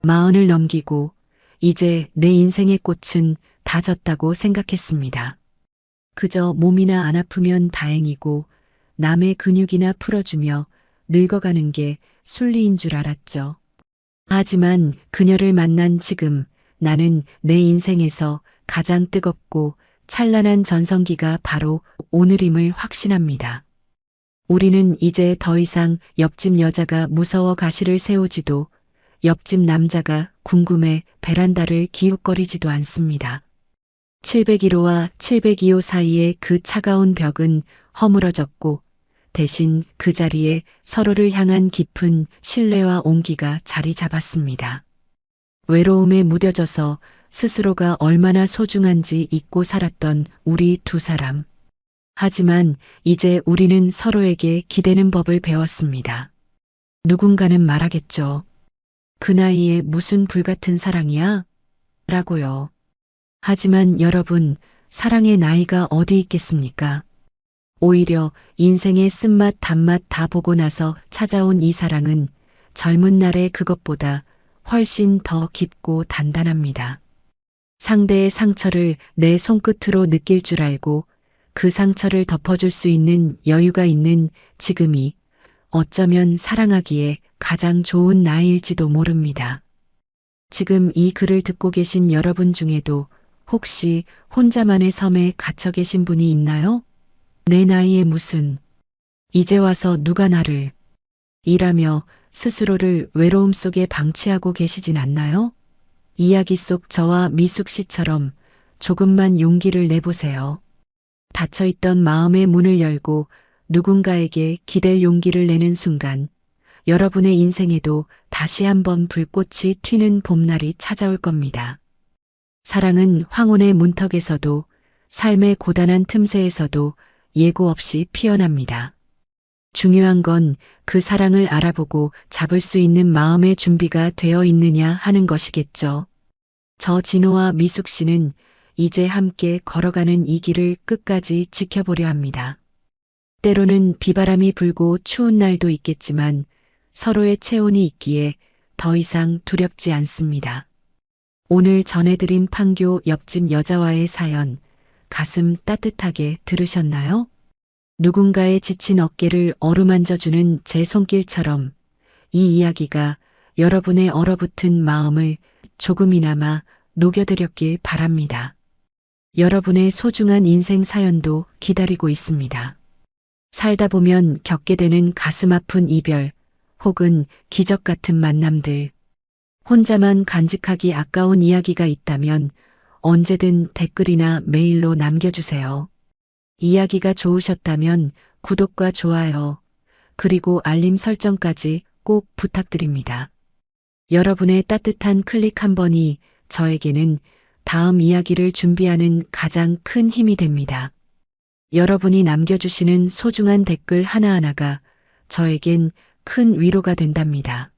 40을 넘기고 이제 내 인생의 꽃은 다 졌다고 생각했습니다. 그저 몸이나 안 아프면 다행이고 남의 근육이나 풀어주며 늙어가는 게 순리인 줄 알았죠. 하지만 그녀를 만난 지금 나는 내 인생에서 가장 뜨겁고 찬란한 전성기가 바로 오늘임을 확신합니다. 우리는 이제 더 이상 옆집 여자가 무서워 가시를 세우지도 옆집 남자가 궁금해 베란다를 기웃거리지도 않습니다. 701호와 702호 사이의 그 차가운 벽은 허물어졌고 대신 그 자리에 서로를 향한 깊은 신뢰와 온기가 자리 잡았습니다. 외로움에 무뎌져서 스스로가 얼마나 소중한지 잊고 살았던 우리 두 사람. 하지만 이제 우리는 서로에게 기대는 법을 배웠습니다. 누군가는 말하겠죠. 그 나이에 무슨 불같은 사랑이야? 라고요. 하지만 여러분, 사랑의 나이가 어디 있겠습니까? 오히려 인생의 쓴맛 단맛 다 보고 나서 찾아온 이 사랑은 젊은 날의 그것보다 훨씬 더 깊고 단단합니다. 상대의 상처를 내 손끝으로 느낄 줄 알고 그 상처를 덮어줄 수 있는 여유가 있는 지금이 어쩌면 사랑하기에 가장 좋은 나이일지도 모릅니다. 지금 이 글을 듣고 계신 여러분 중에도 혹시 혼자만의 섬에 갇혀 계신 분이 있나요? 내 나이에 무슨, 이제 와서 누가 나를, 이라며 스스로를 외로움 속에 방치하고 계시진 않나요? 이야기 속 저와 미숙 씨처럼 조금만 용기를 내보세요. 닫혀있던 마음의 문을 열고 누군가에게 기댈 용기를 내는 순간 여러분의 인생에도 다시 한번 불꽃이 튀는 봄날이 찾아올 겁니다. 사랑은 황혼의 문턱에서도 삶의 고단한 틈새에서도 예고 없이 피어납니다. 중요한 건 그 사랑을 알아보고 잡을 수 있는 마음의 준비가 되어 있느냐 하는 것이겠죠. 저 진호와 미숙 씨는 이제 함께 걸어가는 이 길을 끝까지 지켜보려 합니다. 때로는 비바람이 불고 추운 날도 있겠지만 서로의 체온이 있기에 더 이상 두렵지 않습니다. 오늘 전해드린 판교 옆집 여자와의 사연, 가슴 따뜻하게 들으셨나요? 누군가의 지친 어깨를 어루만져주는 제 손길처럼 이 이야기가 여러분의 얼어붙은 마음을 조금이나마 녹여드렸길 바랍니다. 여러분의 소중한 인생 사연도 기다리고 있습니다. 살다 보면 겪게 되는 가슴 아픈 이별 혹은 기적 같은 만남들, 혼자만 간직하기 아까운 이야기가 있다면 언제든 댓글이나 메일로 남겨주세요. 이야기가 좋으셨다면 구독과 좋아요, 그리고 알림 설정까지 꼭 부탁드립니다. 여러분의 따뜻한 클릭 한 번이 저에게는 다음 이야기를 준비하는 가장 큰 힘이 됩니다. 여러분이 남겨주시는 소중한 댓글 하나하나가 저에겐 큰 위로가 된답니다.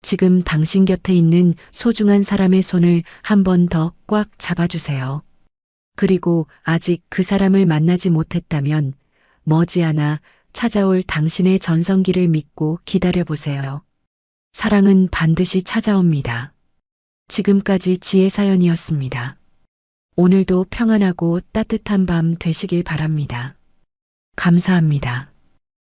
지금 당신 곁에 있는 소중한 사람의 손을 한 번 더 꽉 잡아주세요. 그리고 아직 그 사람을 만나지 못했다면 머지않아 찾아올 당신의 전성기를 믿고 기다려보세요. 사랑은 반드시 찾아옵니다. 지금까지 지혜사연이었습니다. 오늘도 평안하고 따뜻한 밤 되시길 바랍니다. 감사합니다.